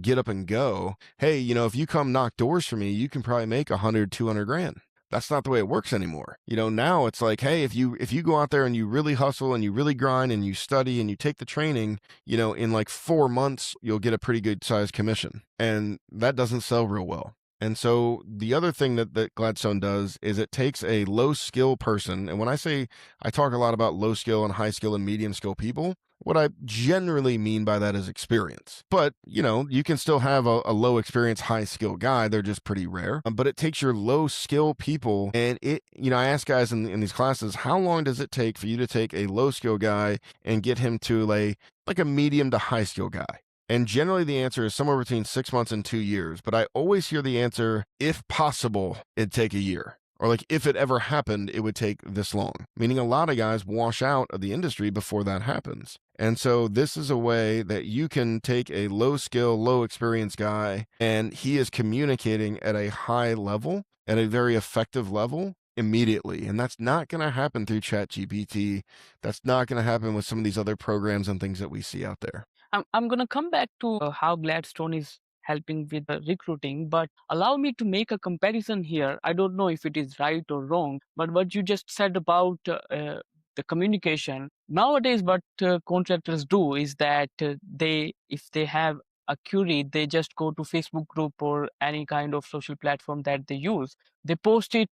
[SPEAKER 2] get up and go, hey, if you come knock doors for me, you can probably make 100, 200 grand. That's not the way it works anymore. Now it's like, hey, if you go out there and you really hustle and you really grind and you study and you take the training, in 4 months, you'll get a pretty good sized commission. And that doesn't sell real well. And so the other thing that Gladstone does is it takes a low skill person. And when I talk a lot about low skill and high skill and medium skill people, what I generally mean by that is experience. But, you can still have a low experience, high skill guy. They're just pretty rare. But it takes your low skill people. And I ask guys in these classes, how long does it take for you to take a low skill guy and get him to a medium to high skill guy? And generally the answer is somewhere between 6 months and 2 years. But I always hear the answer, if possible, it'd take a year. Or like if it ever happened, it would take this long, meaning a lot of guys wash out of the industry before that happens. And so this is a way that you can take a low skill, low experience guy, and he is communicating at a high level, at a very effective level immediately. And that's not going to happen through ChatGPT. That's not going to happen with some of these other programs and things that we see out there.
[SPEAKER 1] I'm going to come back to how Gladstone is helping with recruiting, but allow me to make a comparison here. I don't know if it is right or wrong, but what you just said about the communication nowadays, what contractors do is that if they have a query, they just go to Facebook group or any kind of social platform that they use. They post it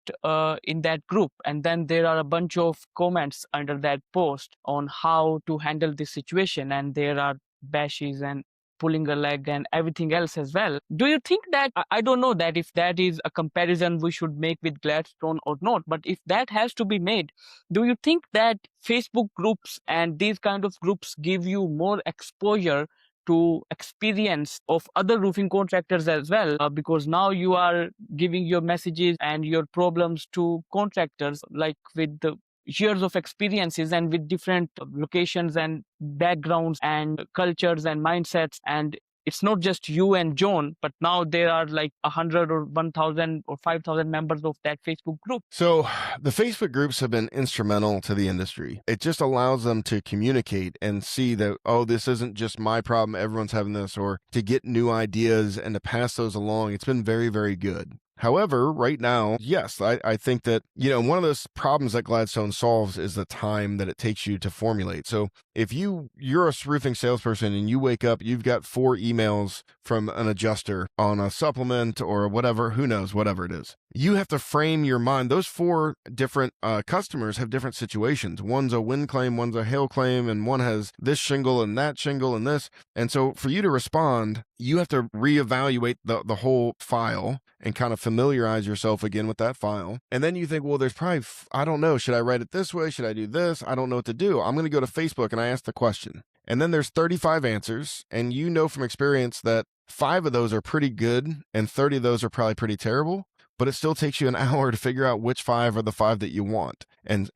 [SPEAKER 1] in that group, and then there are a bunch of comments under that post on how to handle this situation, and there are bashes and pulling a leg and everything else as well. Do you think that, I don't know that if that is a comparison we should make with Gladstone or not, but if that has to be made, do you think that Facebook groups and these kind of groups give you more exposure to experience of other roofing contractors as well? Because now you are giving your messages and your problems to contractors like with the years of experiences and with different locations and backgrounds and cultures and mindsets, and it's not just you and John, but now there are like 100 or 1,000 or 5,000 members of that Facebook group.
[SPEAKER 2] So the Facebook groups have been instrumental to the industry. It just allows them to communicate and see that, oh, this isn't just my problem, everyone's having this, or to get new ideas and to pass those along. It's been very, very good. However, right now, yes, I think that, one of those problems that Gladstone solves is the time that it takes you to formulate. So if you're a roofing salesperson and you wake up, you've got 4 emails from an adjuster on a supplement or whatever, who knows, whatever it is. You have to frame your mind. Those 4 different customers have different situations. One's a wind claim, one's a hail claim, and one has this shingle and that shingle and this. And so for you to respond, you have to reevaluate the whole file and kind of familiarize yourself again with that file. And then you think, well, there's probably, I don't know, should I write it this way? Should I do this? I don't know what to do. I'm going to go to Facebook and I ask the question. And then there's 35 answers. And you know from experience that 5 of those are pretty good and 30 of those are probably pretty terrible. But it still takes you an hour to figure out which 5 are the 5 that you want and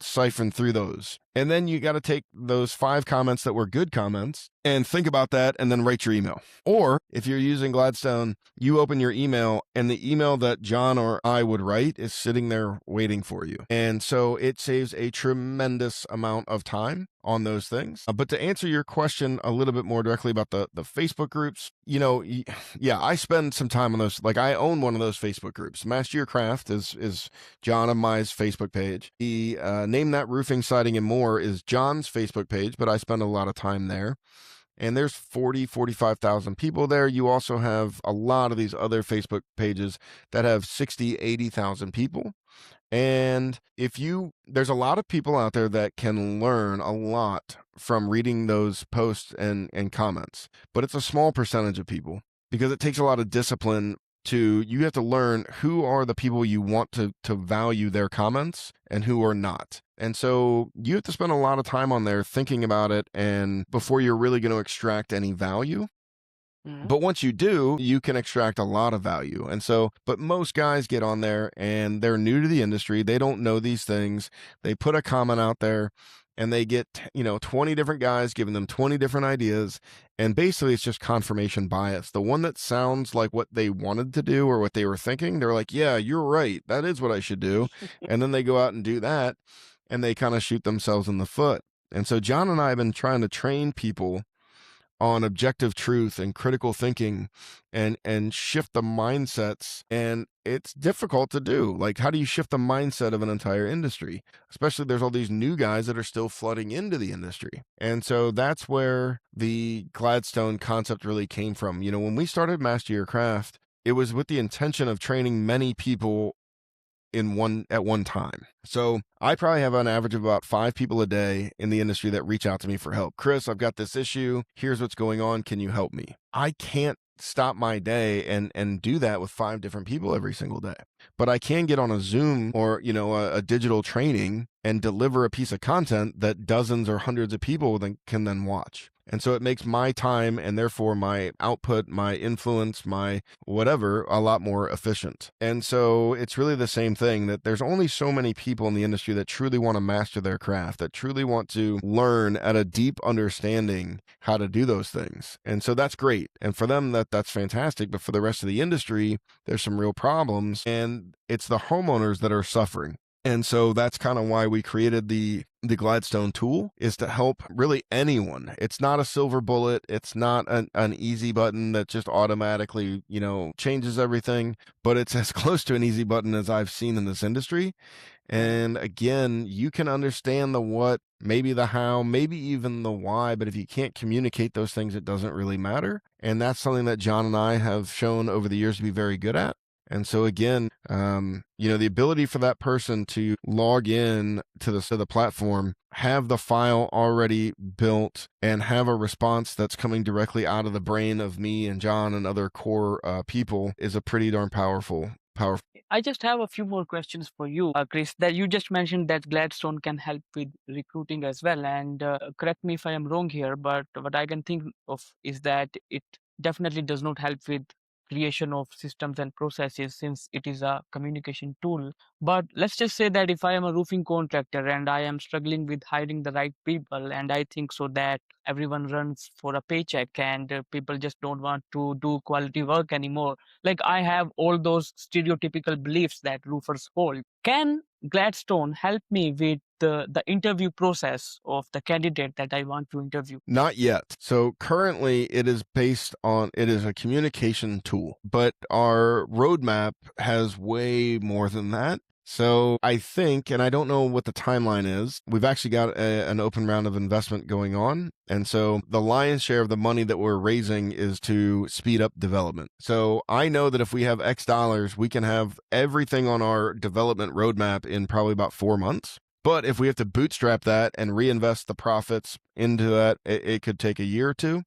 [SPEAKER 2] siphon through those. And then you got to take those 5 comments that were good comments and think about that and then write your email. Or if you're using Gladstone, you open your email and the email that John or I would write is sitting there waiting for you. And so it saves a tremendous amount of time on those things. But to answer your question a little bit more directly about the Facebook groups, yeah, I spend some time on those. Like I own one of those Facebook groups. Master Your Craft is John and my Facebook page. The Name That Roofing, Siding and More is John's Facebook page, but I spend a lot of time there. And there's 45,000 people there. You also have a lot of these other Facebook pages that have 80,000 people. And there's a lot of people out there that can learn a lot from reading those posts and comments, but it's a small percentage of people because it takes a lot of discipline you have to learn who are the people you want to value their comments and who are not. And so you have to spend a lot of time on there thinking about it and before you're really going to extract any value. Mm-hmm. But once you do, you can extract a lot of value. And so, but most guys get on there and they're new to the industry. They don't know these things. They put a comment out there and they get, 20 different guys giving them 20 different ideas. And basically it's just confirmation bias. The one that sounds like what they wanted to do or what they were thinking, they're like, yeah, you're right. That is what I should do. And then they go out and do that and they kind of shoot themselves in the foot. And so John and I have been trying to train people on objective truth and critical thinking and shift the mindsets. And it's difficult to do. Like, how do you shift the mindset of an entire industry? Especially there's all these new guys that are still flooding into the industry. And so that's where the Gladstone concept really came from. When we started Master Your Craft, it was with the intention of training many people at one time. So I probably have an average of about 5 people a day in the industry that reach out to me for help. Chris, I've got this issue. Here's what's going on. Can you help me? I can't stop my day and do that with 5 different people every single day. But I can get on a Zoom or, a digital training and deliver a piece of content that dozens or hundreds of people can then watch. And so it makes my time and therefore my output, my influence, my whatever, a lot more efficient. And so it's really the same thing, that there's only so many people in the industry that truly want to master their craft, that truly want to learn at a deep understanding how to do those things. And so that's great. And for them, that's fantastic. But for the rest of the industry, there's some real problems, and it's the homeowners that are suffering. And so that's kind of why we created the Gladstone tool, is to help really anyone. It's not a silver bullet. It's not an easy button that just automatically, changes everything, but it's as close to an easy button as I've seen in this industry. And again, you can understand the what, maybe the how, maybe even the why, but if you can't communicate those things, it doesn't really matter. And that's something that John and I have shown over the years to be very good at. And so again, the ability for that person to log in to the platform, have the file already built, and have a response that's coming directly out of the brain of me and John and other core people is a pretty darn powerful.
[SPEAKER 1] I just have a few more questions for you, Chris. That you just mentioned that Gladstone can help with recruiting as well. And correct me if I am wrong here, but what I can think of is that it definitely does not help with creation of systems and processes, since it is a communication tool. But let's just say that if I am a roofing contractor and I am struggling with hiring the right people, and I think so that everyone runs for a paycheck, and people just don't want to do quality work anymore. Like, I have all those stereotypical beliefs that roofers hold. Can Gladstone help me with the interview process of the candidate that I want to interview?
[SPEAKER 2] Not yet. So currently it is a communication tool, but our roadmap has way more than that. So I think, and I don't know what the timeline is, we've actually got an open round of investment going on. And so the lion's share of the money that we're raising is to speed up development. So I know that if we have X dollars, we can have everything on our development roadmap in probably about 4 months. But if we have to bootstrap that and reinvest the profits into that, it could take a year or two,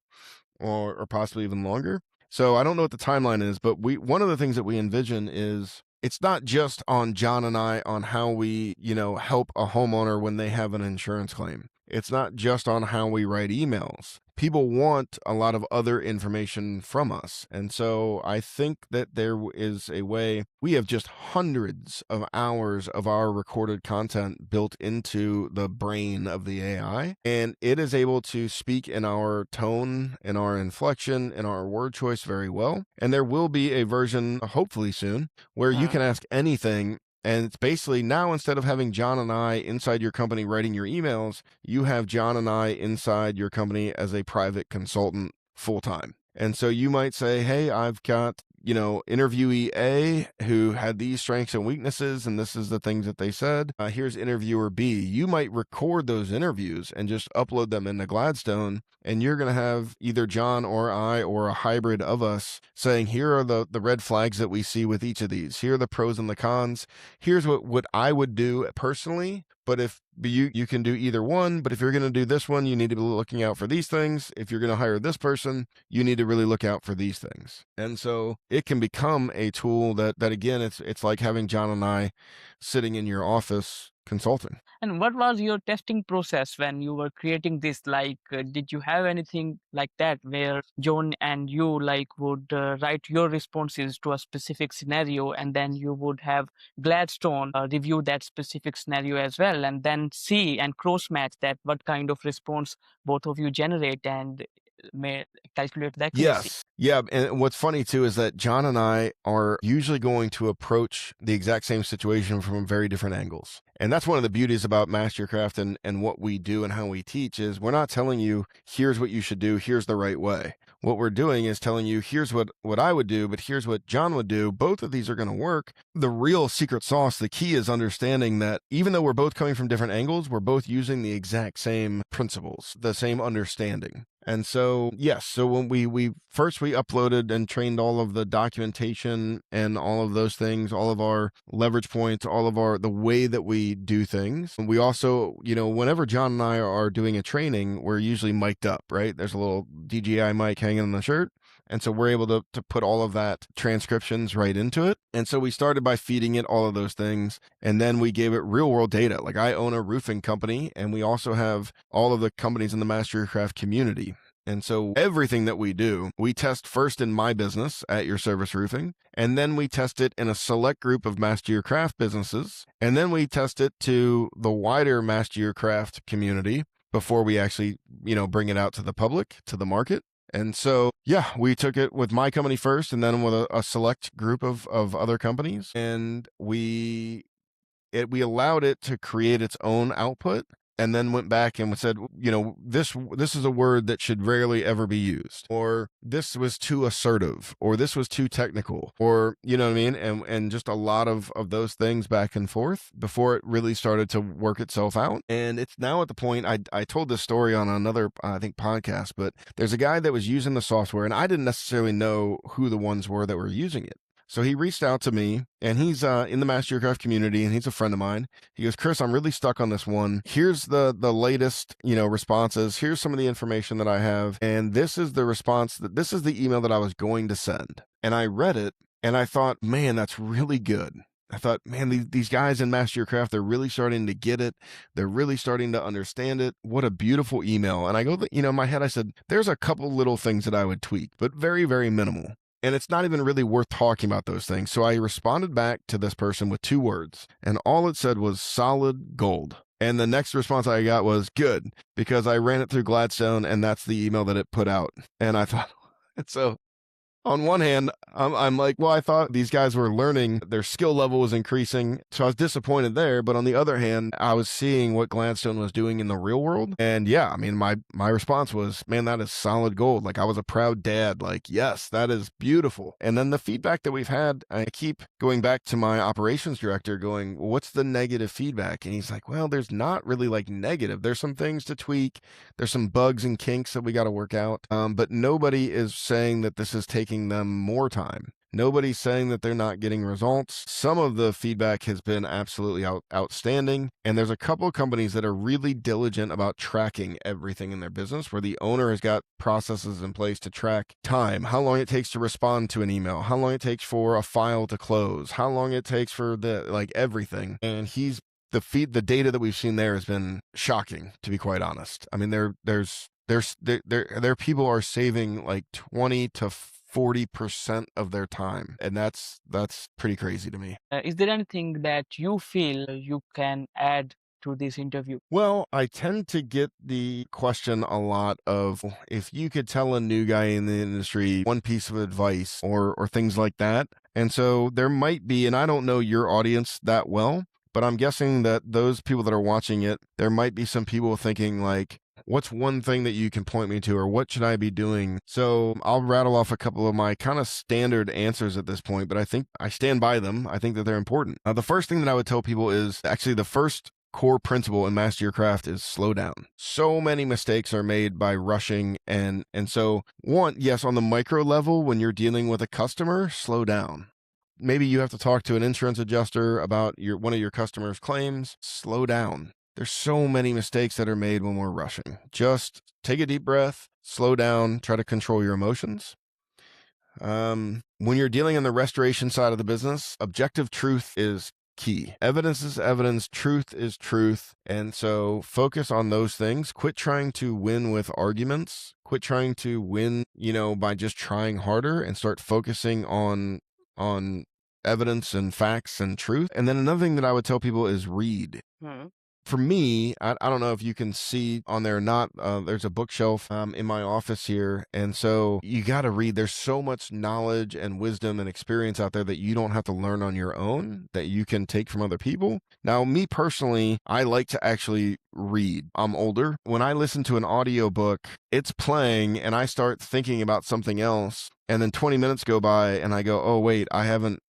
[SPEAKER 2] or possibly even longer. So I don't know what the timeline is, but one of the things that we envision is, it's not just on John and I on how we, help a homeowner when they have an insurance claim. It's not just on how we write emails. People want a lot of other information from us. And so I think that there is a way. We have just hundreds of hours of our recorded content built into the brain of the AI, and it is able to speak in our tone, in our inflection, in our word choice very well. And there will be a version, hopefully soon, where you can ask anything. And it's basically now, instead of having John and I inside your company writing your emails, you have John and I inside your company as a private consultant full time. And so you might say, hey, I've got, interviewee A who had these strengths and weaknesses, and this is the things that they said. Here's interviewer B. You might record those interviews and just upload them into Gladstone, and you're going to have either John or I or a hybrid of us saying, here are the red flags that we see with each of these. Here are the pros and the cons. Here's what I would do personally. But if you can do either one, but if you're going to do this one, you need to be looking out for these things. If you're going to hire this person, you need to really look out for these things. And so it can become a tool that again, it's like having John and I sitting in your office consulting.
[SPEAKER 1] And what was your testing process when you were creating this? Like, did you have anything like that where John and you would write your responses to a specific scenario, and then you would have Gladstone review that specific scenario as well, and then see and cross match that what kind of response both of you generate, and may calculate the accuracy?
[SPEAKER 2] Yes. Yeah. And what's funny too is that John and I are usually going to approach the exact same situation from very different angles. And that's one of the beauties about Mastercraft and what we do and how we teach is we're not telling you, here's what you should do, here's the right way. What we're doing is telling you, here's what I would do, but here's what John would do. Both of these are going to work. The real secret sauce, the key is understanding that even though we're both coming from different angles, we're both using the exact same principles, the same understanding. And so, yes, so when we uploaded and trained all of the documentation and all of those things, all of our leverage points, all of the way that we do things. We also, whenever John and I are doing a training, we're usually mic'd up, right? There's a little DJI mic hanging on the shirt. And so we're able to put all of that transcriptions right into it. And so we started by feeding it all of those things. And then we gave it real world data. Like, I own a roofing company, and we also have all of the companies in the Mastercraft community. And so everything that we do, we test first in my business at Your Service Roofing, and then we test it in a select group of Master Your Craft businesses, and then we test it to the wider Master Your Craft community before we actually, bring it out to the public, to the market. And so, we took it with my company first and then with a select group of other companies, and we allowed it to create its own output, and then went back and said, this is a word that should rarely ever be used, or this was too assertive, or this was too technical, or, you know what I mean? And just a lot of those things back and forth before it really started to work itself out. And it's now at the point, I told this story on another, I think, podcast, but there's a guy that was using the software, and I didn't necessarily know who the ones were that were using it. So he reached out to me, and he's in the Master Your Craft community, and he's a friend of mine. He goes, Chris, I'm really stuck on this one. Here's the latest, responses. Here's some of the information that I have. And this is the response, this is the email that I was going to send. And I read it, and I thought, man, that's really good. I thought, man, these guys in Master Your Craft, they're really starting to get it. They're really starting to understand it. What a beautiful email. And I go, in my head, I said, there's a couple little things that I would tweak, but very, very minimal. And it's not even really worth talking about those things. So I responded back to this person with 2 words, and all it said was solid gold. And the next response I got was good, because I ran it through Gladstone, and that's the email that it put out. And I thought, so on one hand, I'm like, well, I thought these guys were learning, their skill level was increasing, so I was disappointed there. But on the other hand, I was seeing what Gladstone was doing in the real world. And my response was, man, that is solid gold. Like, I was a proud dad. Like, yes, that is beautiful. And then the feedback that we've had, I keep going back to my operations director going, well, what's the negative feedback? And he's like, well, there's not really like negative. There's some things to tweak. There's some bugs and kinks that we got to work out. But nobody is saying that this is taking them more time. Nobody's saying that they're not getting results. Some of the feedback has been absolutely outstanding. And there's a couple of companies that are really diligent about tracking everything in their business, where the owner has got processes in place to track time, how long it takes to respond to an email, how long it takes for a file to close, how long it takes for everything. And the data that we've seen there has been shocking, to be quite honest. I mean, their people are saving like 20 to 40% of their time. And that's pretty crazy to me.
[SPEAKER 1] Is there anything that you feel you can add to this interview?
[SPEAKER 2] Well, I tend to get the question a lot of, if you could tell a new guy in the industry one piece of advice or things like that. And so there might be, and I don't know your audience that well, but I'm guessing that those people that are watching it, there might be some people thinking like, what's one thing that you can point me to, or what should I be doing? So I'll rattle off a couple of my kind of standard answers at this point, but I think I stand by them. I think that they're important. The first thing that I would tell people is actually the first core principle in Master Your Craft is slow down. So many mistakes are made by rushing. And so one, yes, on the micro level, when you're dealing with a customer, slow down. Maybe you have to talk to an insurance adjuster about one of your customer's claims. Slow down. There's so many mistakes that are made when we're rushing. Just take a deep breath, slow down, try to control your emotions. When you're dealing in the restoration side of the business, objective truth is key. Evidence is evidence, truth is truth. And so focus on those things. Quit trying to win with arguments. Quit trying to win, by just trying harder, and start focusing on evidence and facts and truth. And then another thing that I would tell people is read. For me, I don't know if you can see on there or not, there's a bookshelf in my office here. And so you got to read. There's so much knowledge and wisdom and experience out there that you don't have to learn on your own, that you can take from other people. Now, me personally, I like to actually read. I'm older. When I listen to an audiobook, it's playing and I start thinking about something else. And then 20 minutes go by and I go, oh, wait, I haven't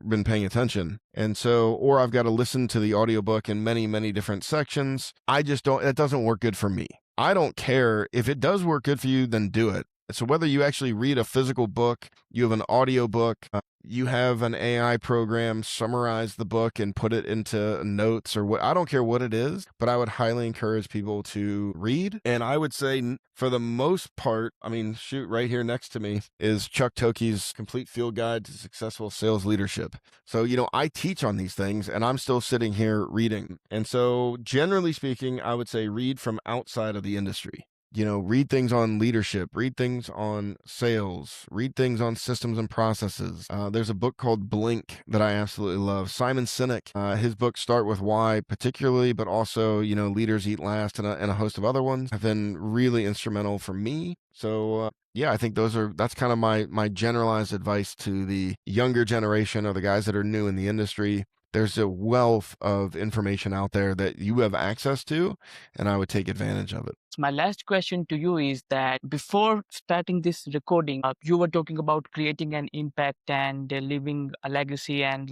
[SPEAKER 2] been paying attention. And so, or I've got to listen to the audiobook in many, many different sections. It doesn't work good for me. I don't care. If it does work good for you, then do it. So whether you actually read a physical book, you have an audiobook, you have an AI program summarize the book and put it into notes, or what, I don't care what it is, but I would highly encourage people to read. And I would say for the most part, right here next to me is Chuck Tokey's Complete Field Guide to Successful Sales Leadership. So, I teach on these things and I'm still sitting here reading. And so generally speaking, I would say read from outside of the industry. read things on leadership, read things on sales, read things on systems and processes. There's a book called Blink that I absolutely love. Simon Sinek, his books Start With Why particularly, but also, Leaders Eat Last and a host of other ones have been really instrumental for me. So, yeah, I think that's kind of my generalized advice to the younger generation or the guys that are new in the industry. There's a wealth of information out there that you have access to, and I would take advantage of it.
[SPEAKER 1] My last question to you is that before starting this recording, you were talking about creating an impact and leaving a legacy and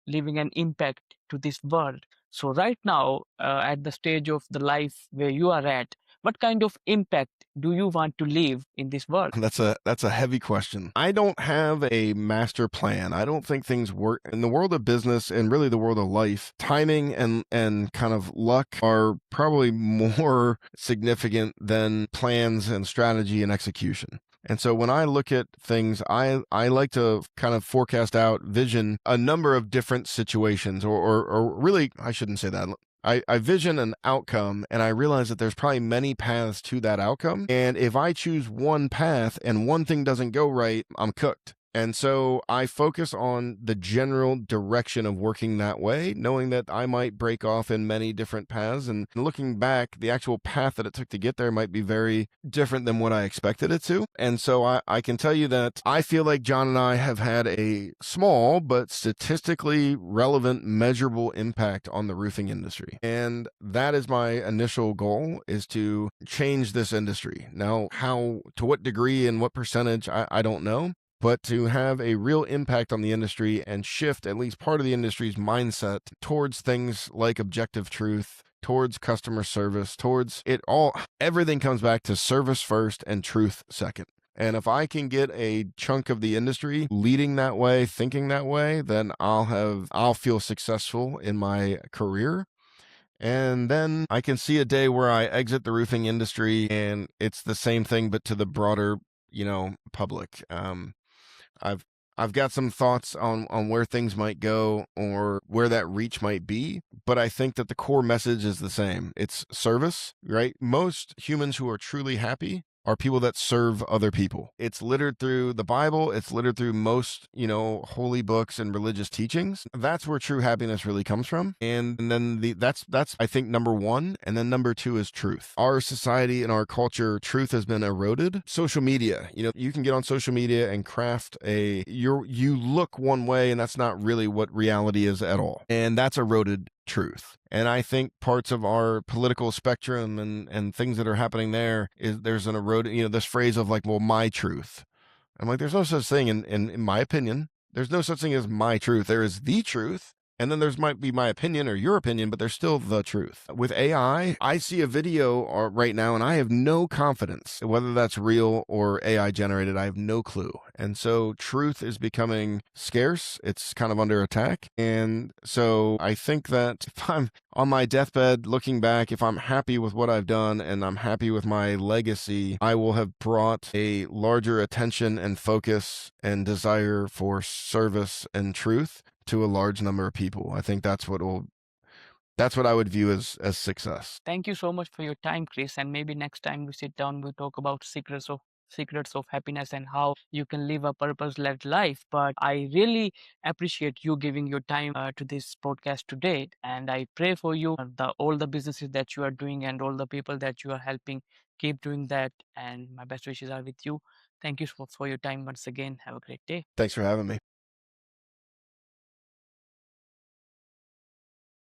[SPEAKER 1] leaving an impact to this world. So right now, at the stage of the life where you are at, what kind of impact do you want to leave in this world?
[SPEAKER 2] That's a heavy question. I don't have a master plan. I don't think things work in the world of business and really the world of life. Timing and kind of luck are probably more significant than plans and strategy and execution. And so when I look at things, I like to kind of forecast out, vision a number of different situations, or really, I shouldn't say that. I vision an outcome and I realize that there's probably many paths to that outcome. And if I choose one path and one thing doesn't go right, I'm cooked. And so I focus on the general direction of working that way, knowing that I might break off in many different paths. And looking back, the actual path that it took to get there might be very different than what I expected it to. And so I can tell you that I feel like John and I have had a small but statistically relevant, measurable impact on the roofing industry. And that is my initial goal, is to change this industry. Now, to what degree and what percentage, I don't know. But to have a real impact on the industry and shift at least part of the industry's mindset towards things like objective truth, towards customer service, towards it all, everything comes back to service first and truth second. And if I can get a chunk of the industry leading that way, thinking that way, then I'll feel successful in my career. And then I can see a day where I exit the roofing industry and it's the same thing, but to the broader, public. I've got some thoughts on where things might go or where that reach might be, but I think that the core message is the same. It's service, right? Most humans who are truly happy are people that serve other people. It's littered through the Bible. It's littered through most, holy books and religious teachings. That's where true happiness really comes from. And then that's I think number one. And then number two is truth. Our society and our culture, truth has been eroded. Social media, you can get on social media and craft you look one way and that's not really what reality is at all. And that's eroded truth. And I think parts of our political spectrum and things that are happening there's an eroded, this phrase of like, well, my truth. I'm like, there's no such thing in my opinion. There's no such thing as my truth. There is the truth. And then there's might be my opinion or your opinion, but there's still the truth. With AI, I see a video right now and I have no confidence whether that's real or AI generated. I have no clue. And so truth is becoming scarce. It's kind of under attack. And so I think that if I'm on my deathbed looking back, if I'm happy with what I've done and I'm happy with my legacy, I will have brought a larger attention and focus and desire for service and truth to a large number of people. I think that's what I would view as success.
[SPEAKER 1] Thank you so much for your time, Chris. And maybe next time we sit down, we talk about secrets of happiness and how you can live a purpose-led life. But I really appreciate you giving your time to this podcast today. And I pray for you, all the businesses that you are doing and all the people that you are helping. Keep doing that. And my best wishes are with you. Thank you for your time once again. Have a great day.
[SPEAKER 2] Thanks for having me.